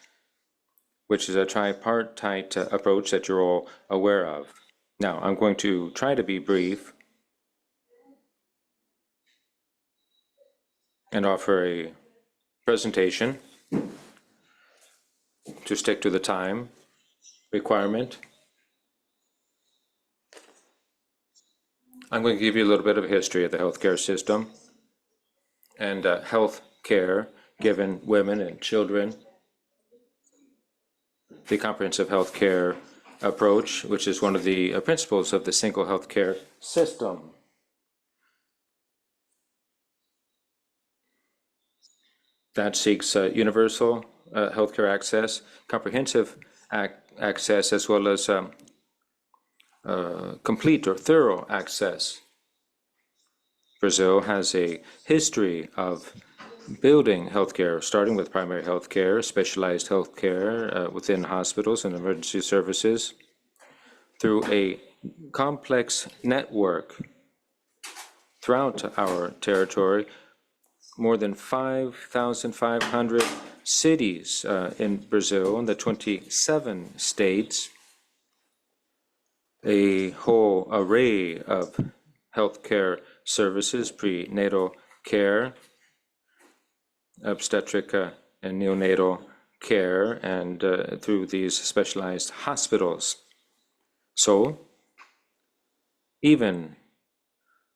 which is a tripartite approach that you're all aware of. Now, I'm going to try to be brief and offer a presentation to stick to the time requirement. I'm going to give you a little bit of a history of the healthcare system and health care given women and children, the comprehensive health care approach, which is one of the principles of the single healthcare system. That seeks universal healthcare access, comprehensive access, as well as complete or thorough access. Brazil has a history of building healthcare, starting with primary healthcare, specialized healthcare within hospitals and emergency services, through a complex network throughout our territory, more than 5,500 cities in Brazil, in the 27 states, a whole array of healthcare services, prenatal care, obstetric and neonatal care, and through these specialized hospitals. So, even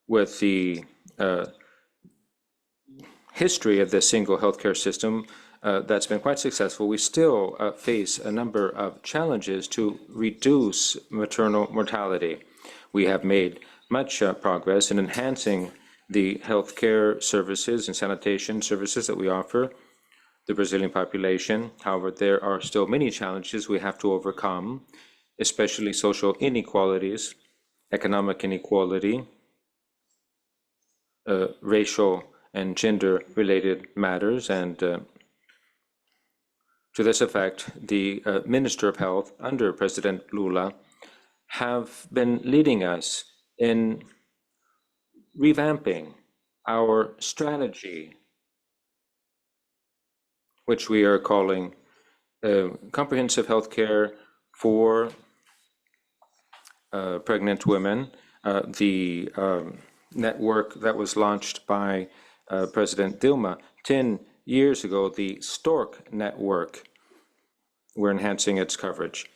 with the history of the single healthcare system that's been quite successful, we still face a number of challenges to reduce maternal mortality. We have made much progress in enhancing the healthcare services and sanitation services that we offer the Brazilian population. However, there are still many challenges we have to overcome, especially social inequalities, economic inequality, racial and gender-related matters, and to this effect, the Minister of Health under President Lula have been leading us in revamping our strategy, which we are calling comprehensive health care for pregnant women. The network that was launched by President Dilma 10 years ago, the Stork network, we're enhancing its coverage.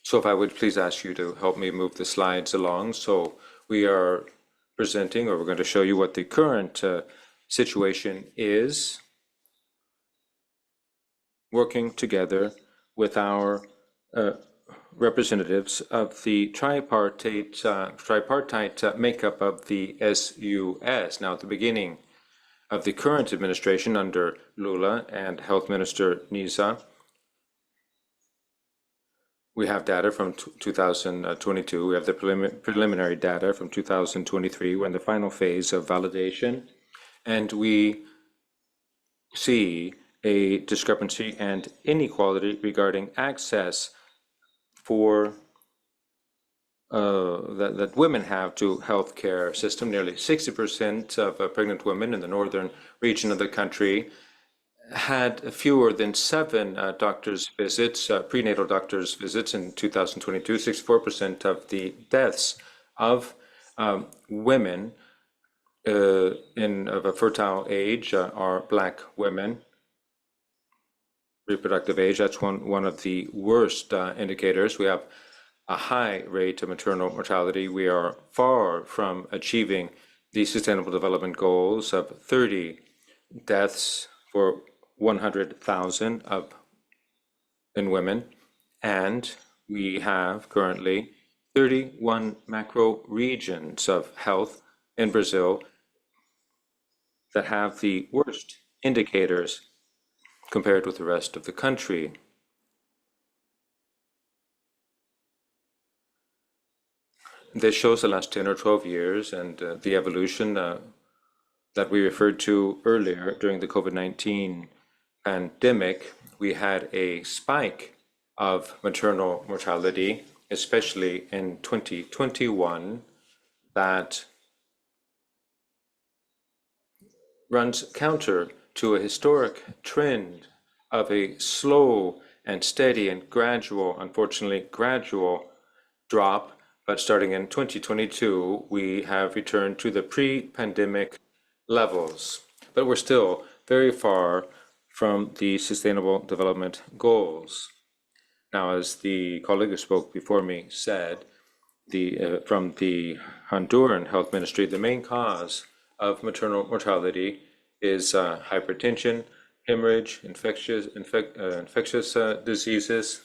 So if I would please ask you to help me move the slides along. So we are presenting, or we're going to show you what the current situation is, working together with our representatives of the tripartite makeup of the SUS. Now, at the beginning of the current administration under Lula and Health Minister Nisa, We have data from 2022. We have the preliminary data from 2023. We're in the final phase of validation, and we see a discrepancy and inequality regarding access for that women have to healthcare system. Nearly 60% of pregnant women in the northern region of the country had fewer than 7 doctor's visits, prenatal doctor's visits in 2022. 64% of the deaths of women of a fertile age are Black women. Reproductive age, that's one of the worst indicators. We have a high rate of maternal mortality. We are far from achieving the Sustainable Development Goals of 30 deaths for 100,000 in women, and we have currently 31 macro regions of health in Brazil that have the worst indicators compared with the rest of the country. This shows the last 10 or 12 years and the evolution that we referred to earlier. During the COVID-19 pandemic, we had a spike of maternal mortality, especially in 2021, that runs counter to a historic trend of a slow and steady and gradual, unfortunately gradual, drop. But starting in 2022, we have returned to the pre-pandemic levels. But we're still very far from the Sustainable Development Goals. Now, as the colleague who spoke before me said, from the Honduran Health Ministry, the main cause of maternal mortality is hypertension, hemorrhage, infectious diseases.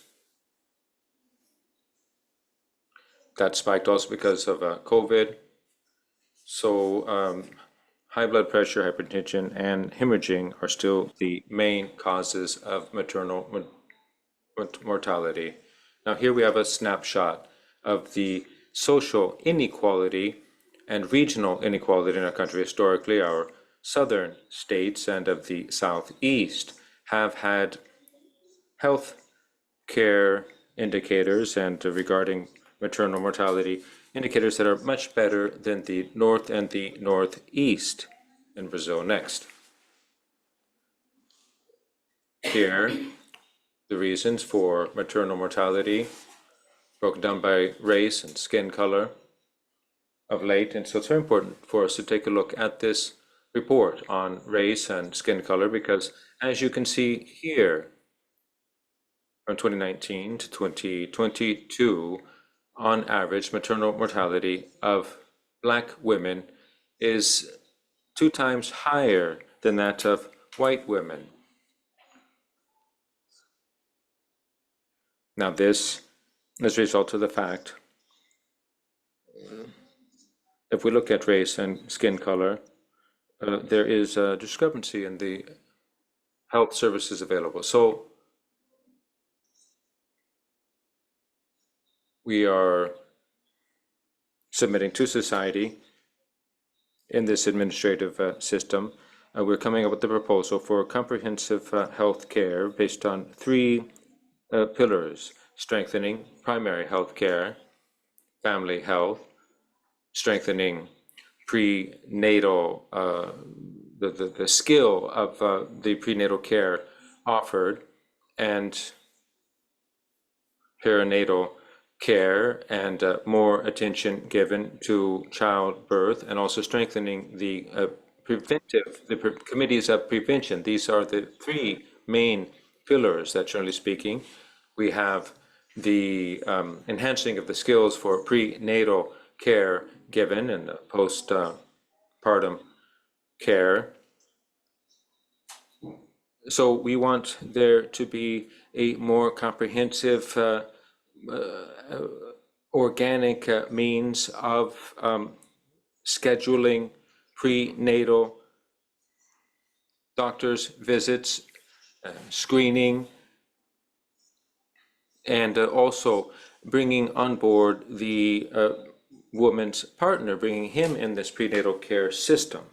That spiked also because of COVID. So high blood pressure, hypertension, and hemorrhaging are still the main causes of maternal mortality. Now here we have a snapshot of the social inequality and regional inequality in our country. Historically, our southern states and of the southeast have had health care indicators and regarding maternal mortality indicators that are much better than the north and the northeast in Brazil. Next. Here, the reasons for maternal mortality broken down by race and skin color of late. And so it's very important for us to take a look at this report on race and skin color, because as you can see here, from 2019 to 2022, on average, maternal mortality of Black women is 2 times higher than that of white women. Now this is a result of the fact, if we look at race and skin color, there is a discrepancy in the health services available. So we are submitting to society in this administrative system. We're coming up with the proposal for comprehensive health care based on 3 pillars: strengthening primary health care, family health, strengthening prenatal, the skill of the prenatal care offered, and perinatal care, and more attention given to childbirth, and also strengthening the committees of prevention. These are the 3 main pillars that, generally speaking, we have the enhancing of the skills for prenatal care given and postpartum care. So we want there to be a more comprehensive organic means of scheduling prenatal doctor's visits, screening, and also bringing on board the woman's partner, bringing him in this prenatal care system.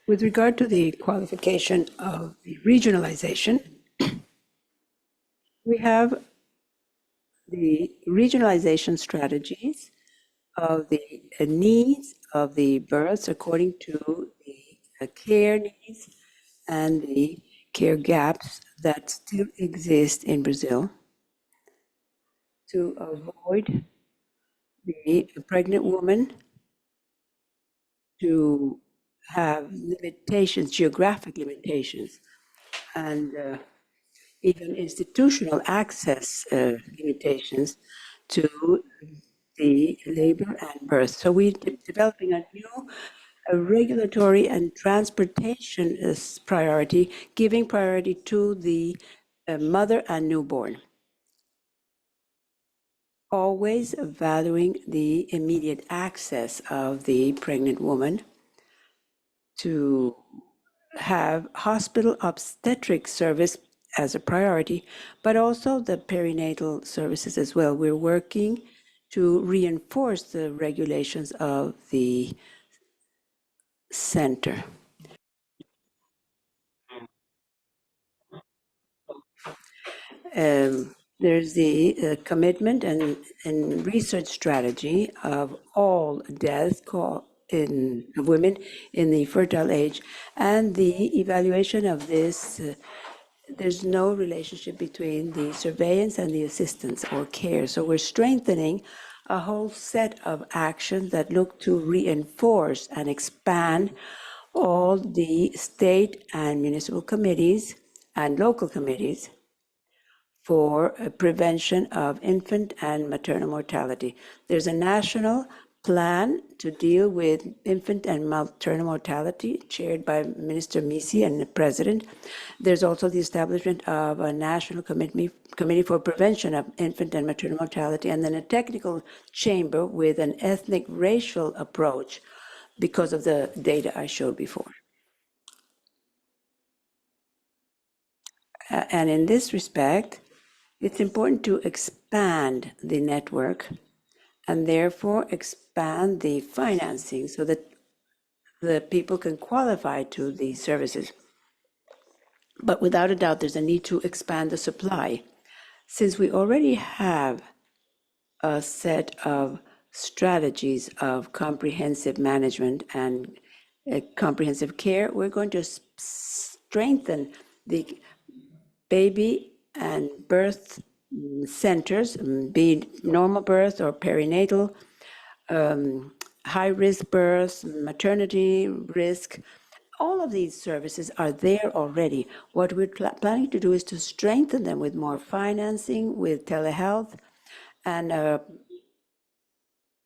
With regard to the qualification of the regionalization, we have the regionalization strategies of the needs of the births according to the care needs and the care gaps that still exist in Brazil to avoid the pregnant woman to have limitations, geographic limitations, and even institutional access limitations to the labor and birth. So we're developing a new regulatory and transportation priority, giving priority to the mother and newborn, always valuing the immediate access of the pregnant woman to have hospital obstetric service as a priority, but also the perinatal services as well. We're working to reinforce the regulations of the center. There's the commitment and research strategy of all deaths in women in the fertile age, and the evaluation of this. There's no relationship between the surveillance and the assistance or care. So we're strengthening a whole set of actions that look to reinforce and expand all the state and municipal committees and local committees for prevention of infant and maternal mortality. There's a national plan to deal with infant and maternal mortality, chaired by Minister Misi and the President. There's also the establishment of a national committee for prevention of infant and maternal mortality, and then a technical chamber with an ethnic racial approach because of the data I showed before. And in this respect, it's important to expand the network and therefore expand the financing so that the people can qualify to these services. But without a doubt, there's a need to expand the supply. Since we already have a set of strategies of comprehensive management and comprehensive care, we're going to strengthen the baby and birth centers, be it normal birth or perinatal, high-risk births, maternity risk. All of these services are there already. What we're planning to do is to strengthen them with more financing, with telehealth, and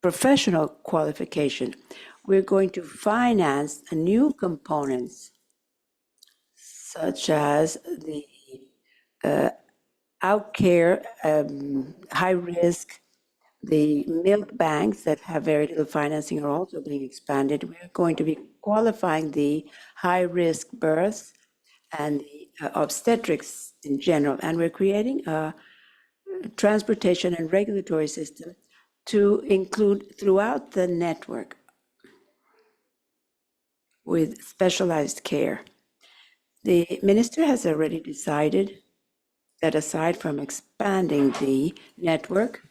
professional qualification. We're going to finance new components, such as the outcare, high risk, the milk banks that have very little financing are also being expanded. We're going to be qualifying the high-risk births and the obstetrics in general, and we're creating a transportation and regulatory system to include throughout the network with specialized care. The minister has already decided that aside from expanding the network,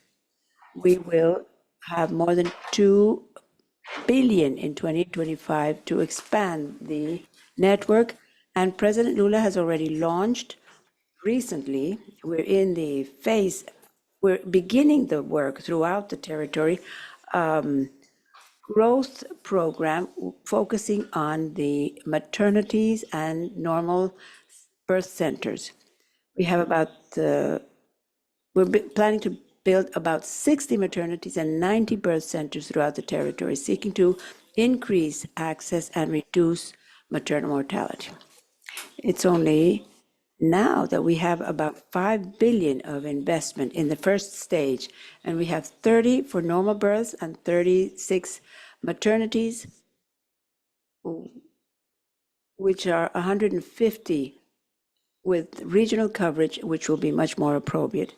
we will have more than 2 billion in 2025 to expand the network. And President Lula has already launched recently, we're beginning the work throughout the territory, growth program focusing on the maternities and normal birth centers. We have we're planning to build about 60 maternities and 90 birth centers throughout the territory, seeking to increase access and reduce maternal mortality. It's only now that we have about 5 billion of investment in the first stage, and we have 30 for normal births and 36 maternities, which are 150 with regional coverage, which will be much more appropriate.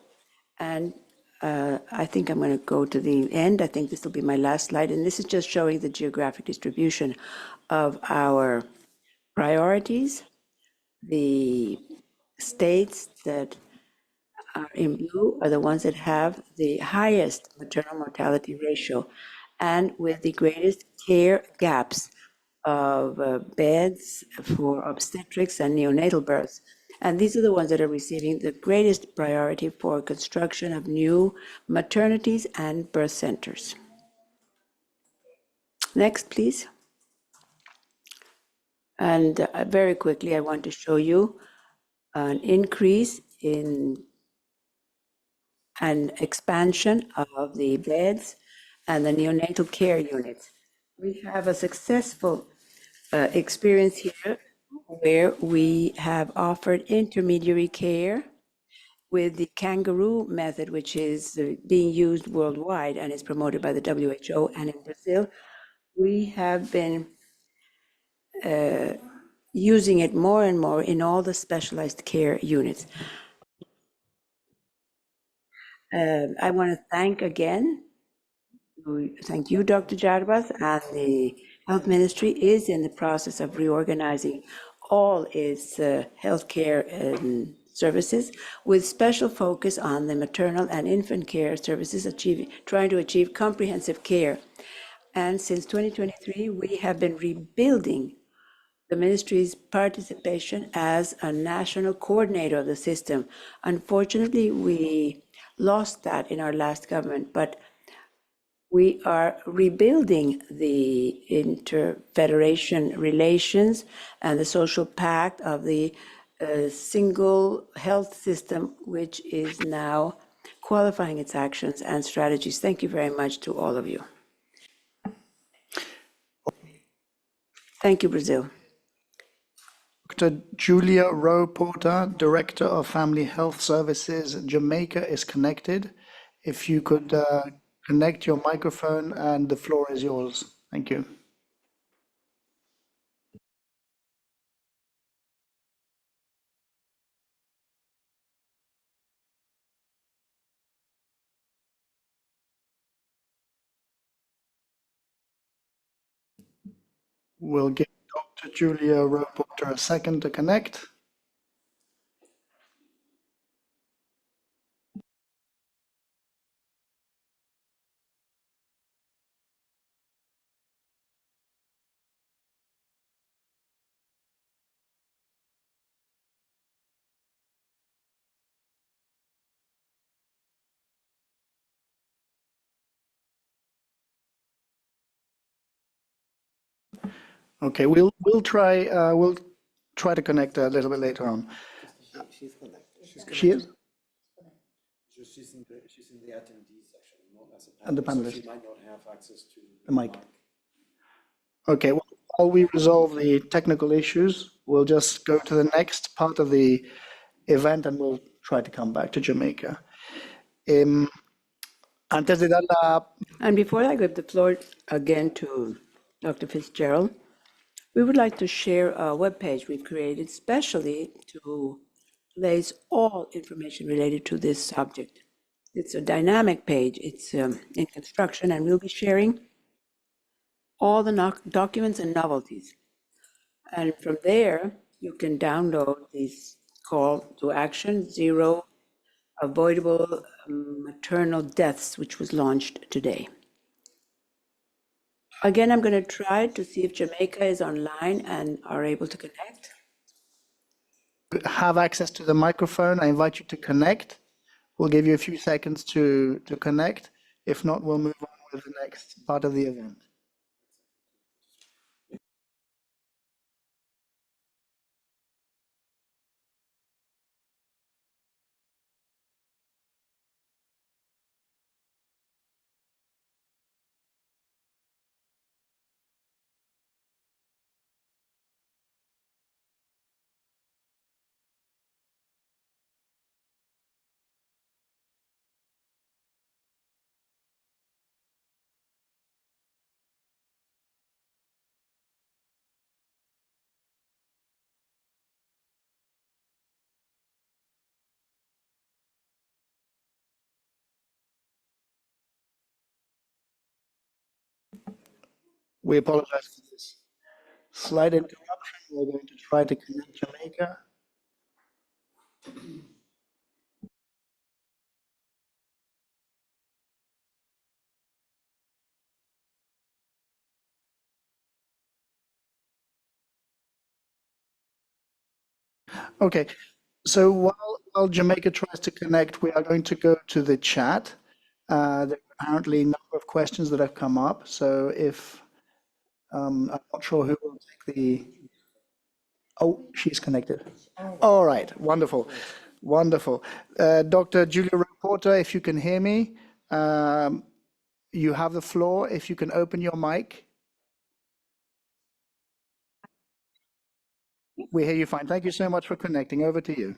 And I think I'm going to go to the end. I think this will be my last slide. And this is just showing the geographic distribution of our priorities. The states that are in blue are the ones that have the highest maternal mortality ratio and with the greatest care gaps of beds for obstetrics and neonatal births. And these are the ones that are receiving the greatest priority for construction of new maternities and birth centers. Next, please. And very quickly, I want to show you an increase in an expansion of the beds and the neonatal care units. We have a successful experience here where we have offered intermediary care with the kangaroo method, which is being used worldwide and is promoted by the WHO and in Brazil. We have been using it more and more in all the specialized care units. I want to thank you, Dr. Jarbas, and the Health Ministry is in the process of reorganizing all its healthcare services with special focus on the maternal and infant care services, trying to achieve comprehensive care. And since 2023, we have been rebuilding the ministry's participation as a national coordinator of the system. Unfortunately, we lost that in our last government, but we are rebuilding the interfederation relations and the social pact of the single health system, which is now qualifying its actions and strategies. Thank you very much to all of you. Thank you, Brazil. Dr. Julia Rowe Porter, Director of Family Health Services, Jamaica, is connected. If you could connect your microphone, and the floor is yours. Thank you. We'll give Dr. Julia Rowe Porter a second to connect. Okay, we'll try to connect a little bit later on. She's connected. She is? She's in the attendee section, not as a And the panelist, so panelist. she might not have access to The mic. Okay, well, while we resolve the technical issues, we'll just go to the next part of the event and we'll try to come back to Jamaica. Antes de dar la... And before I give the floor again to Dr. Fitzgerald, we would like to share a webpage we've created specially to place all information related to this subject. It's a dynamic page. It's in construction, and we'll be sharing all the documents and novelties. And from there, you can download this call to action, Zero Avoidable Maternal Deaths, which was launched today. Again, I'm going to try to see if Jamaica is online and are able to connect. Have access to the microphone. I invite you to connect. We'll give you a few seconds to connect. If not, we'll move on with the next part of the event. We apologize for this slight interruption. We're going to try to connect Jamaica. Okay, so while Jamaica tries to connect, we are going to go to the chat. There are apparently a number of questions that have come up. So if I'm not sure who will take the. Oh, she's connected. All right, wonderful, wonderful. Dr. Julia Reporter, if you can hear me, you have the floor. If you can open your mic. We hear you fine. Thank you so much for connecting. Over to you.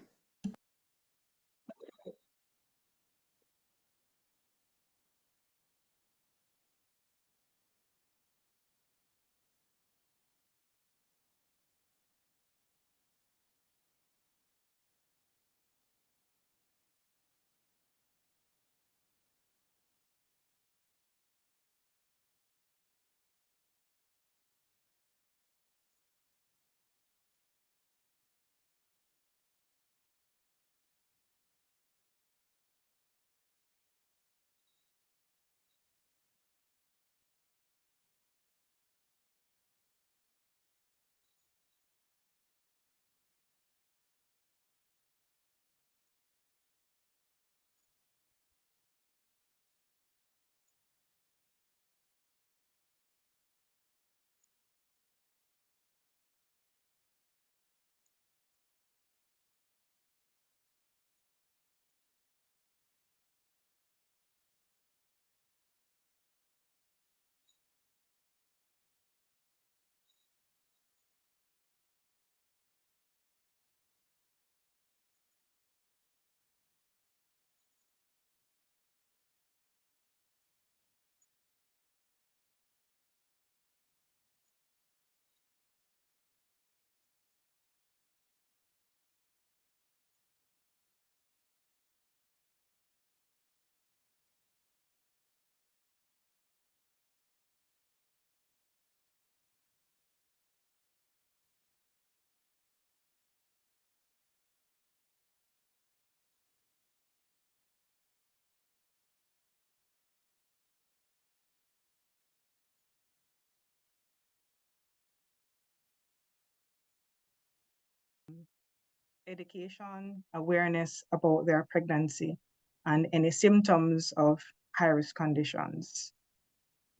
Education, awareness about their pregnancy, and any symptoms of high-risk conditions.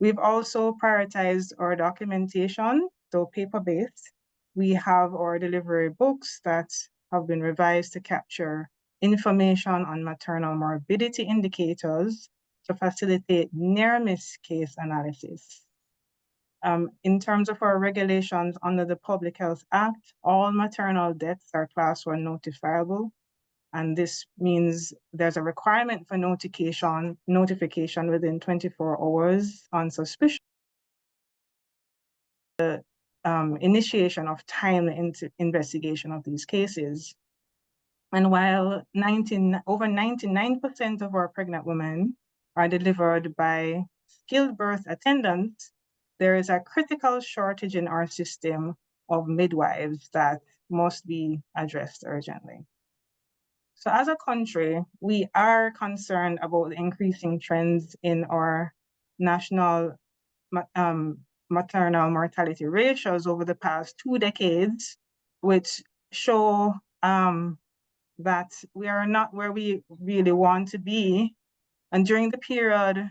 We've also prioritized our documentation, so paper-based. We have our delivery books that have been revised to capture information on maternal morbidity indicators to facilitate near-miss case analysis. In terms of our regulations under the Public Health Act, all maternal deaths are Class 1 notifiable, and this means there's a requirement for notification within 24 hours on suspicion. The initiation of timely investigation of these cases. And while over 99% of our pregnant women are delivered by skilled birth attendants, there is a critical shortage in our system of midwives that must be addressed urgently. So as a country, we are concerned about the increasing trends in our national maternal mortality ratios over the past 2 decades, which show that we are not where we really want to be. And during the period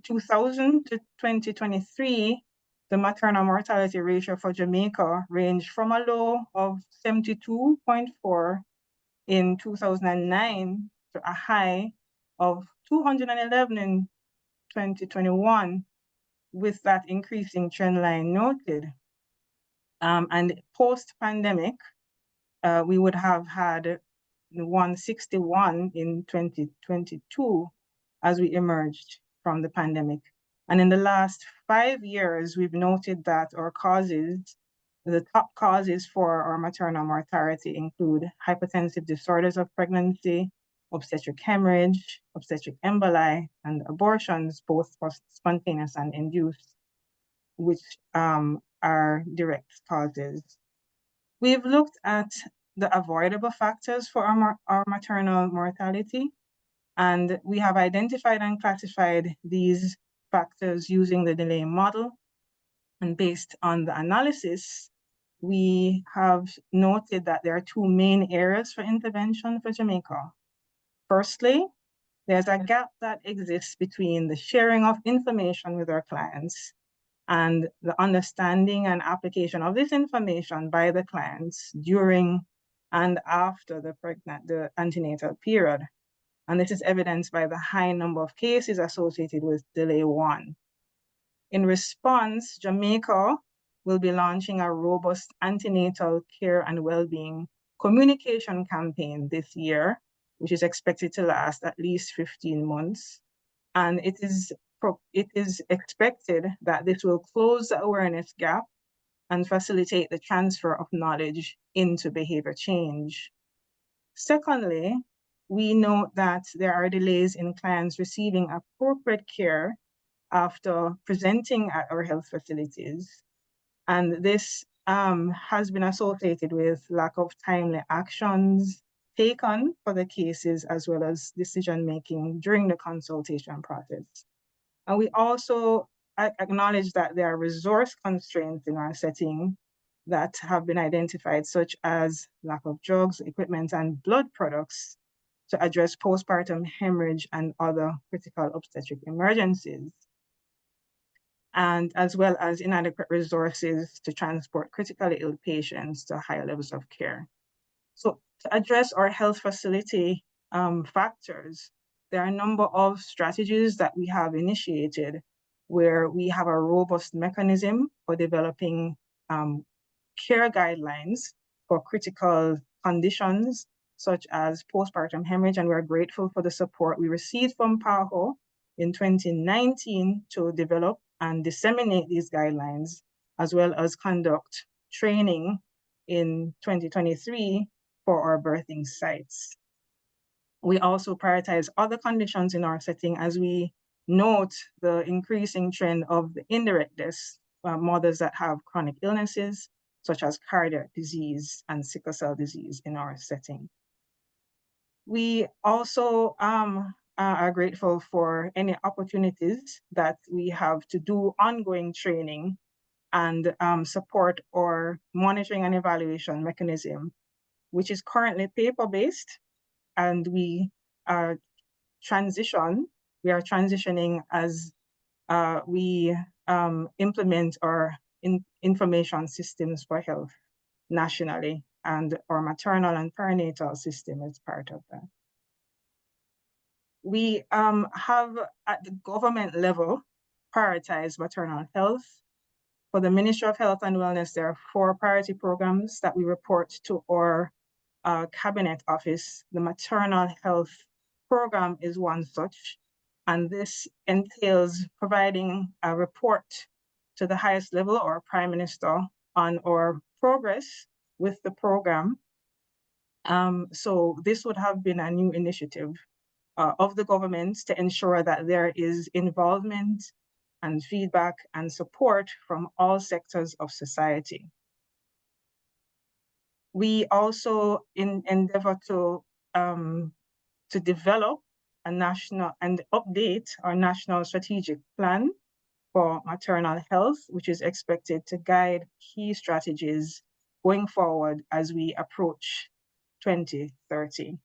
2000 to 2023, the maternal mortality ratio for Jamaica ranged from a low of 72.4 in 2009 to a high of 211 in 2021, with that increasing trend line noted. And post-pandemic, we would have had 161 in 2022 as we emerged from the pandemic. And in the last 5 years, we've noted that our causes, the top causes for our maternal mortality include hypertensive disorders of pregnancy, obstetric hemorrhage, obstetric emboli, and abortions, both spontaneous and induced. which are direct causes. We've looked at the avoidable factors for our maternal mortality, and we have identified and classified these factors using the delay model. And based on the analysis, we have noted that there are two main areas for intervention for Jamaica. Firstly, there's a gap that exists between the sharing of information with our clients and the understanding and application of this information by the clients during and after the antenatal period. And this is evidenced by the high number of cases associated with delay 1. In response, Jamaica will be launching a robust antenatal care and well-being communication campaign this year, which is expected to last at least 15 months. And it is expected that this will close the awareness gap and facilitate the transfer of knowledge into behavior change. Secondly, we note that there are delays in clients receiving appropriate care after presenting at our health facilities. And this has been associated with lack of timely actions taken for the cases, as well as decision-making during the consultation process. And we also acknowledge that there are resource constraints in our setting that have been identified, such as lack of drugs, equipment, and blood products to address postpartum hemorrhage and other critical obstetric emergencies, and as well as inadequate resources to transport critically ill patients to higher levels of care. So to address our health facility factors, there are a number of strategies that we have initiated where we have a robust mechanism for developing care guidelines for critical conditions such as postpartum hemorrhage, and we're grateful for the support we received from PAHO in 2019 to develop and disseminate these guidelines, as well as conduct training in 2023 for our birthing sites. We also prioritize other conditions in our setting as we note the increasing trend of the indirect deaths, mothers that have chronic illnesses, such as cardiac disease and sickle cell disease in our setting. We also are grateful for any opportunities that we have to do ongoing training and support our monitoring and evaluation mechanism, which is currently paper-based, and we are transitioning as we implement our information systems for health nationally, and our maternal and perinatal system is part of that. We have at the government level prioritized maternal health. For the Ministry of Health and Wellness, there are 4 priority programs that we report to our Cabinet Office. The maternal health program is one such, and this entails providing a report to the highest level, or Prime Minister, on our progress with the program. So this would have been a new initiative of the government to ensure that there is involvement and feedback and support from all sectors of society. We also endeavor to develop a national and update our national strategic plan for maternal health, which is expected to guide key strategies going forward as we approach 2030.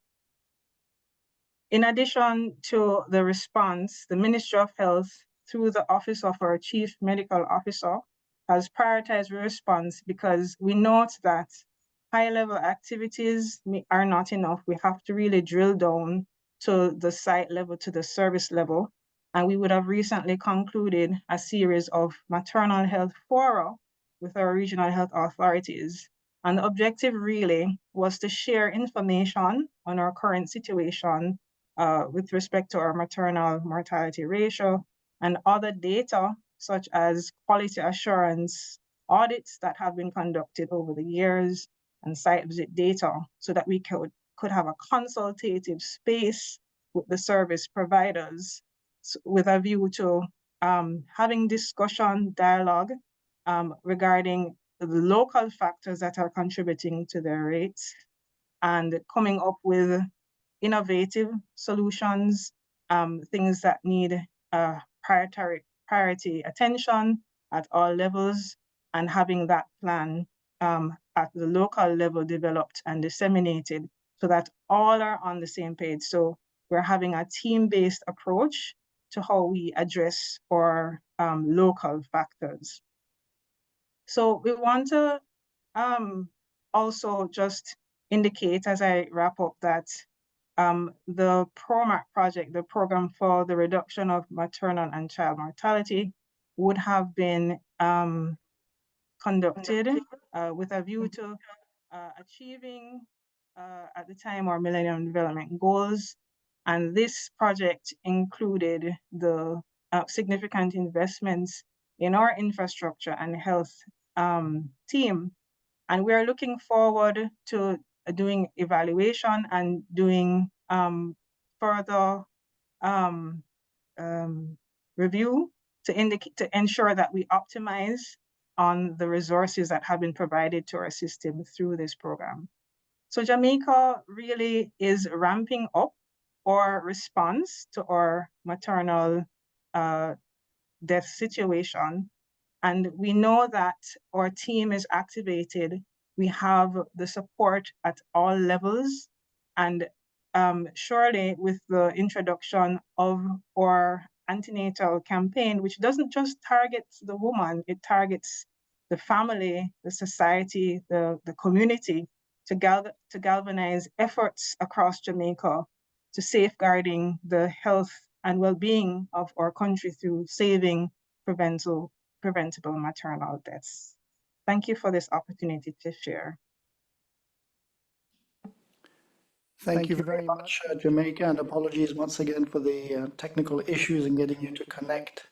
In addition to the response, the Ministry of Health, through the Office of our Chief Medical Officer, has prioritized response because we note that high-level activities are not enough. We have to really drill down to the site level, to the service level. And we would have recently concluded a series of maternal health fora with our regional health authorities. And the objective really was to share information on our current situation with respect to our maternal mortality ratio and other data, such as quality assurance audits that have been conducted over the years and site visit data, so that we could have a consultative space with the service providers with a view to having discussion, dialogue regarding the local factors that are contributing to their rates and coming up with innovative solutions, things that need priority attention at all levels, and having that plan at the local level developed and disseminated so that all are on the same page. So we're having a team-based approach to how we address our local factors. So we want to also just indicate as I wrap up that the PROMAC project, the Program for the Reduction of Maternal and Child Mortality, would have been conducted with a view to achieving at the time our Millennium Development Goals. And this project included the significant investments in our infrastructure and health team. And we are looking forward to doing evaluation and doing further review to ensure that we optimize on the resources that have been provided to our system through this program. So Jamaica really is ramping up our response to our maternal death situation. And we know that our team is activated. We have the support at all levels. And surely with the introduction of our antenatal campaign, which doesn't just target the woman, it targets the family, the society, the community, to galvanize efforts across Jamaica to safeguarding the health and well-being of our country through saving preventable maternal deaths. Thank you for this opportunity to share. Thank you very much, Jamaica, and apologies once again for the technical issues in getting you to connect.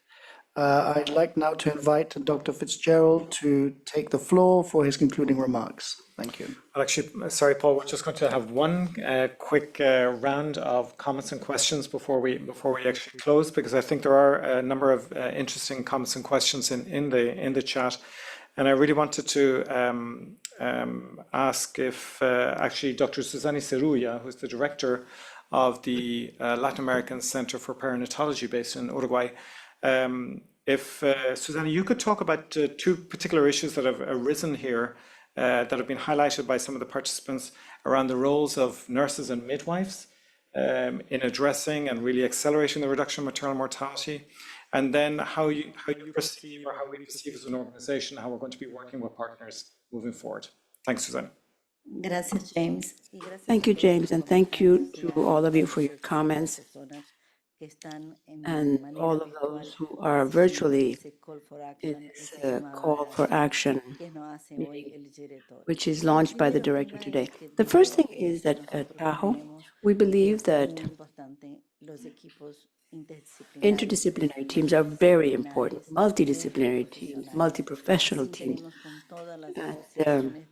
I'd like now to invite Dr. Fitzgerald to take the floor for his concluding remarks. Thank you. Actually, sorry, Paul, we're just going to have one quick round of comments and questions before we actually close, because I think there are a number of interesting comments and questions in the chat. And I really wanted to ask if actually Dr. Susana Cerulla, who's the director of the Latin American Center for Perinatology based in Uruguay, if Susana, you could talk about two particular issues that have arisen here that have been highlighted by some of the participants around the roles of nurses and midwives in addressing and really accelerating the reduction of maternal mortality, and then how you perceive, or how we perceive as an organization, how we're going to be working with partners moving forward. Thanks, Susana. Gracias, James. Thank you, James, and thank you to all of you for your comments, and all of those who are virtually in this call for action meeting, which is launched by the director today. The first thing is that at PAHO, we believe that interdisciplinary teams are very important, multidisciplinary teams, multi-professional teams. And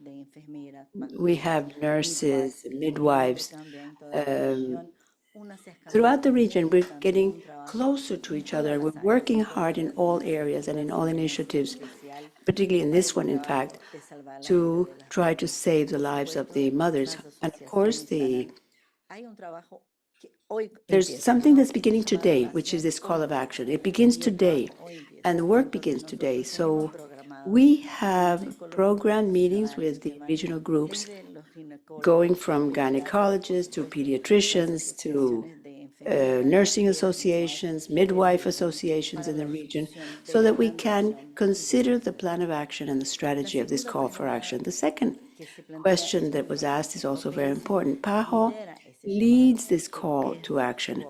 we have nurses, midwives. Throughout the region, we're getting closer to each other. We're working hard in all areas and in all initiatives, particularly in this one, in fact, to try to save the lives of the mothers. And of course, there's something that's beginning today, which is this call of action. It begins today, and the work begins today. So we have programmed meetings with the regional groups, going from gynecologists to pediatricians to nursing associations, midwife associations in the region, so that we can consider the plan of action and the strategy of this call for action. The second question that was asked is also very important. PAHO leads this call to action.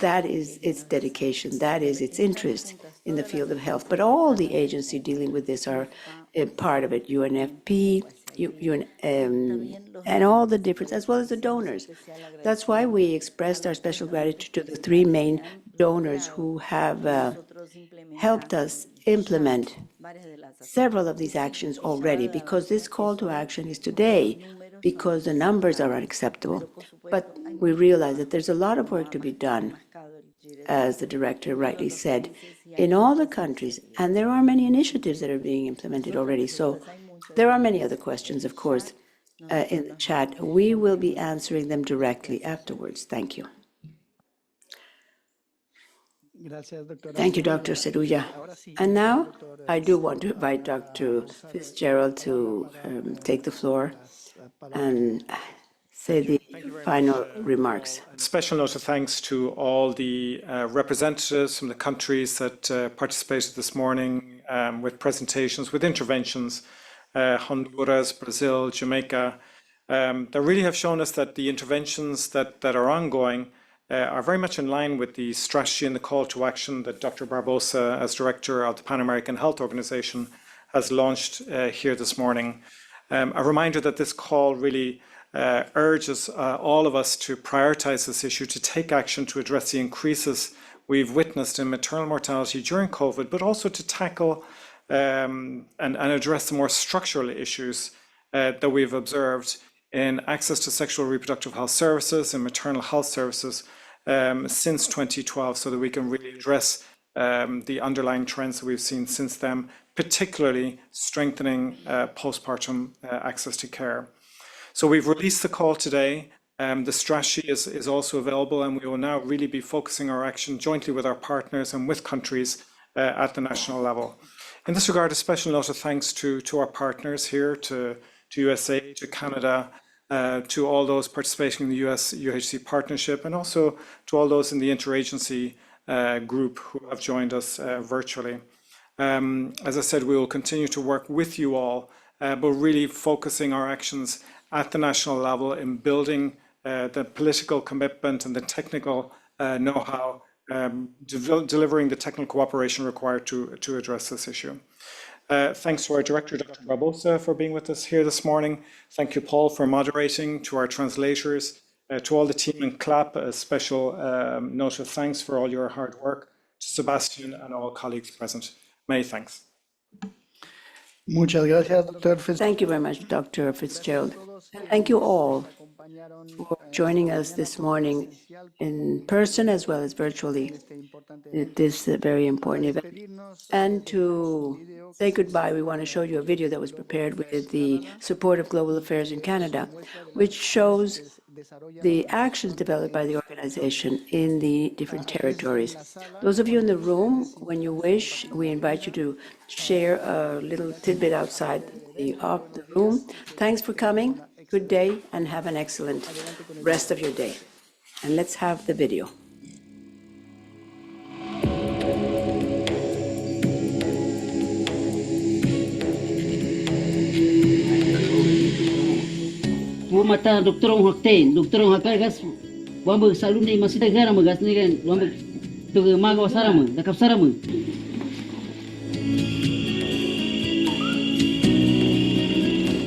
That is its dedication, that is its interest in the field of health. But all the agencies dealing with this are part of it, UNFP, and all the different, as well as the donors. That's why we expressed our special gratitude to the three main donors who have helped us implement several of these actions already, because this call to action is today, because the numbers are unacceptable. But we realize that there's a lot of work to be done, as the director rightly said. in all the countries, and there are many initiatives that are being implemented already. So there are many other questions, of course, in the chat. We will be answering them directly afterwards. Thank you. Thank you, Dr. Cerulla. And now I do want to invite Dr. Fitzgerald to take the floor and say the final remarks. Special note of thanks to all the representatives from the countries that participated this morning with presentations, with interventions, Honduras, Brazil, Jamaica, that really have shown us that the interventions that are ongoing are very much in line with the strategy and the call to action that Dr. Barbosa, as Director of the Pan American Health Organization, has launched here this morning. A reminder that this call really urges all of us to prioritize this issue, to take action to address the increases we've witnessed in maternal mortality during COVID, but also to tackle and address the more structural issues that we've observed in access to sexual reproductive health services and maternal health services since 2012, so that we can really address the underlying trends that we've seen since then, particularly strengthening postpartum access to care. So we've released the call today. The strategy is also available, and we will now really be focusing our action jointly with our partners and with countries at the national level. In this regard, a special note of thanks to our partners here, to USA, to Canada, to all those participating in the US-UHC partnership, and also to all those in the interagency group who have joined us virtually. As I said, we will continue to work with you all, but really focusing our actions at the national level in building the political commitment and the technical know-how, delivering the technical cooperation required to address this issue. Thanks to our Director, Dr. Barbosa, for being with us here this morning. Thank you, Paul, for moderating, to our translators, to all the team in CLAP, a special note of thanks for all your hard work, to Sebastian and all colleagues present. Many thanks. Muchas gracias, Dr. Fitzgerald. Thank you very much, Dr. Fitzgerald. And thank you all for joining us this morning in person as well as virtually at this very important event. And to say goodbye, we want to show you a video that was prepared with the support of Global Affairs in Canada, which shows the actions developed by the organization in the different territories. Those of you in the room, when you wish, we invite you to share a little tidbit outside the room. Thanks for coming. Good day, and have an excellent rest of your day. And let's have the video. Mata doktorong hakte gas wambu saluni masita gara magas ni kan wambu tu mago saramu dakap saramu.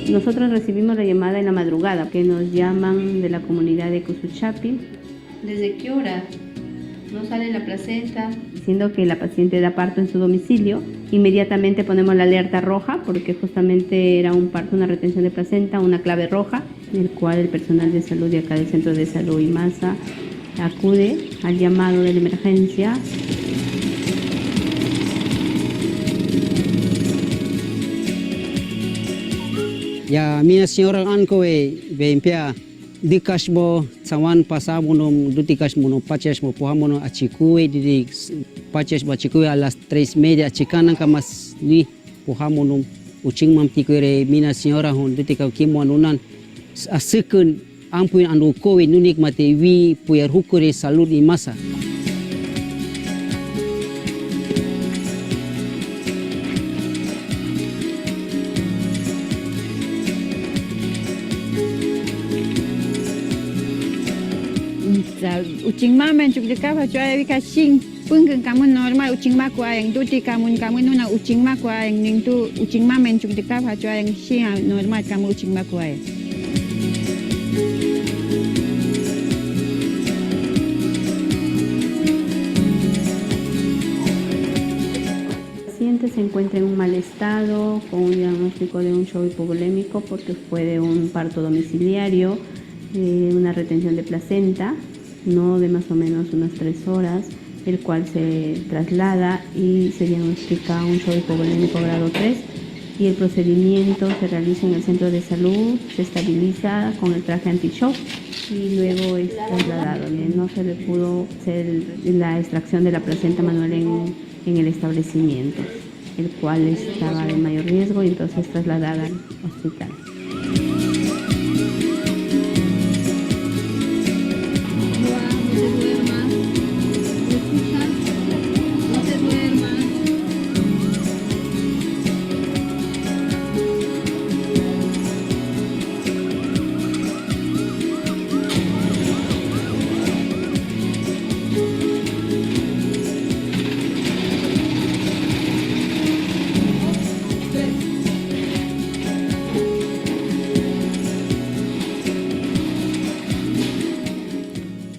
Nosotros recibimos la llamada en la madrugada que nos llaman de la comunidad de Cusuchapi. ¿Desde qué hora no sale la placenta? Diciendo que la paciente da parto en su domicilio. Inmediatamente ponemos la alerta roja porque justamente era un parto, una retención de placenta, una clave roja, en el cual el personal de salud de acá del Centro de Salud IMASA acude al llamado de la emergencia. Ya mina señora anko ve impia dikasbo sawan pasamunum dutikasmunum pachesmo pohamono achikue di pachesbo achikue a las 3:30 chikanan kamas ni pohamonum ucing mamtikere mina señora hon dutika kimonunan asekun ampuin anu kowe nunik mate wi puyer hukure salud IMASA. Ucing mamen cuk dekat pacuai wika sing pungkeng kamu normal ucing maku ayang duti kamu nuna ucing maku ayang ning tu ucing mamen cuk dekat pacuai ayang sing normal kamu ucing maku ayang. El paciente se encuentra en un mal estado con un diagnóstico de un shock hipovolémico porque fue de un parto domiciliario, una retención de placenta, no de más o menos unas 3 horas. el cual se traslada y se diagnostica un shock hipovolémico grado 3 y el procedimiento se realiza en el centro de salud, se estabiliza con el traje anti-shock y luego es trasladado. No se le pudo hacer la extracción de la placenta manual en el establecimiento, el cual estaba de mayor riesgo y entonces trasladada al hospital.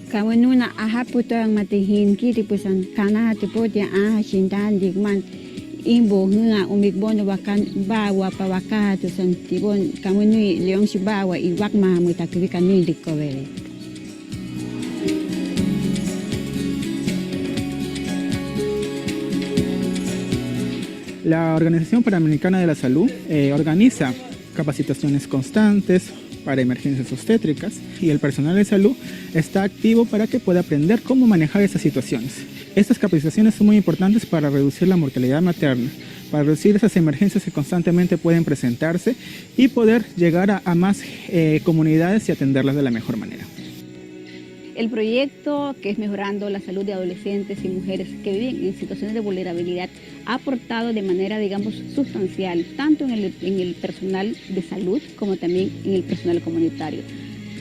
Kamununa aha puto ang matihin kiti pusan kana tipo dia aha shindan digman imbo hunga umikbono wakan bawa pawaka to san tibon kamunui leong shibawa iwak ma mutakiwi kanui dikowele. La Organización Panamericana de la Salud organiza capacitaciones constantes para emergencias obstétricas y el personal de salud está activo para que pueda aprender cómo manejar esas situaciones. Estas capacitaciones son muy importantes para reducir la mortalidad materna, para reducir esas emergencias que constantemente pueden presentarse y poder llegar a más comunidades y atenderlas de la mejor manera. El proyecto, que es mejorando la salud de adolescentes y mujeres que viven en situaciones de vulnerabilidad, ha aportado de manera, digamos, sustancial, tanto en el personal de salud como también en el personal comunitario.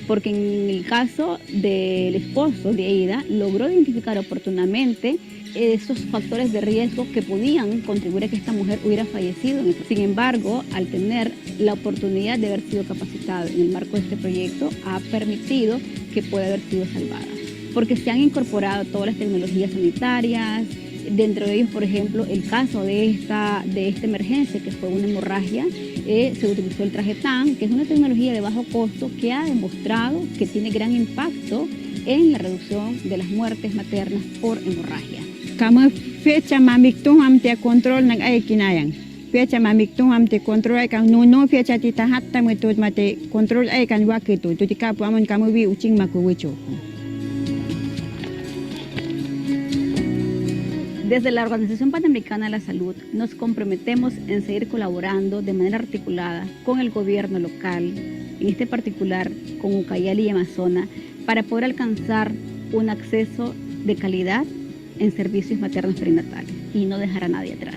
Porque en el caso del esposo de Aida, logró identificar oportunamente esos factores de riesgo que podían contribuir a que esta mujer hubiera fallecido. Sin embargo, al tener la oportunidad de haber sido capacitada en el marco de este proyecto, ha permitido que pueda haber sido salvada. Porque se han incorporado todas las tecnologías sanitarias, dentro de ellos, por ejemplo, el caso de esta emergencia, que fue una hemorragia, se utilizó el traje TAN, que es una tecnología de bajo costo que ha demostrado que tiene gran impacto en la reducción de las muertes maternas por hemorragia. Kamu fecha mamiktung amte control nang ay kinayang. Fecha mamiktung amte control ay kang nuno fecha titahat tamutud mate control ay kan wakitu tutika puamon kamu wi uching makuwicho. Desde la Organización Panamericana de la Salud nos comprometemos en seguir colaborando de manera articulada con el gobierno local, en este particular con Ucayali y Amazonas, para poder alcanzar un acceso de calidad en servicios maternos perinatales y no dejar a nadie atrás.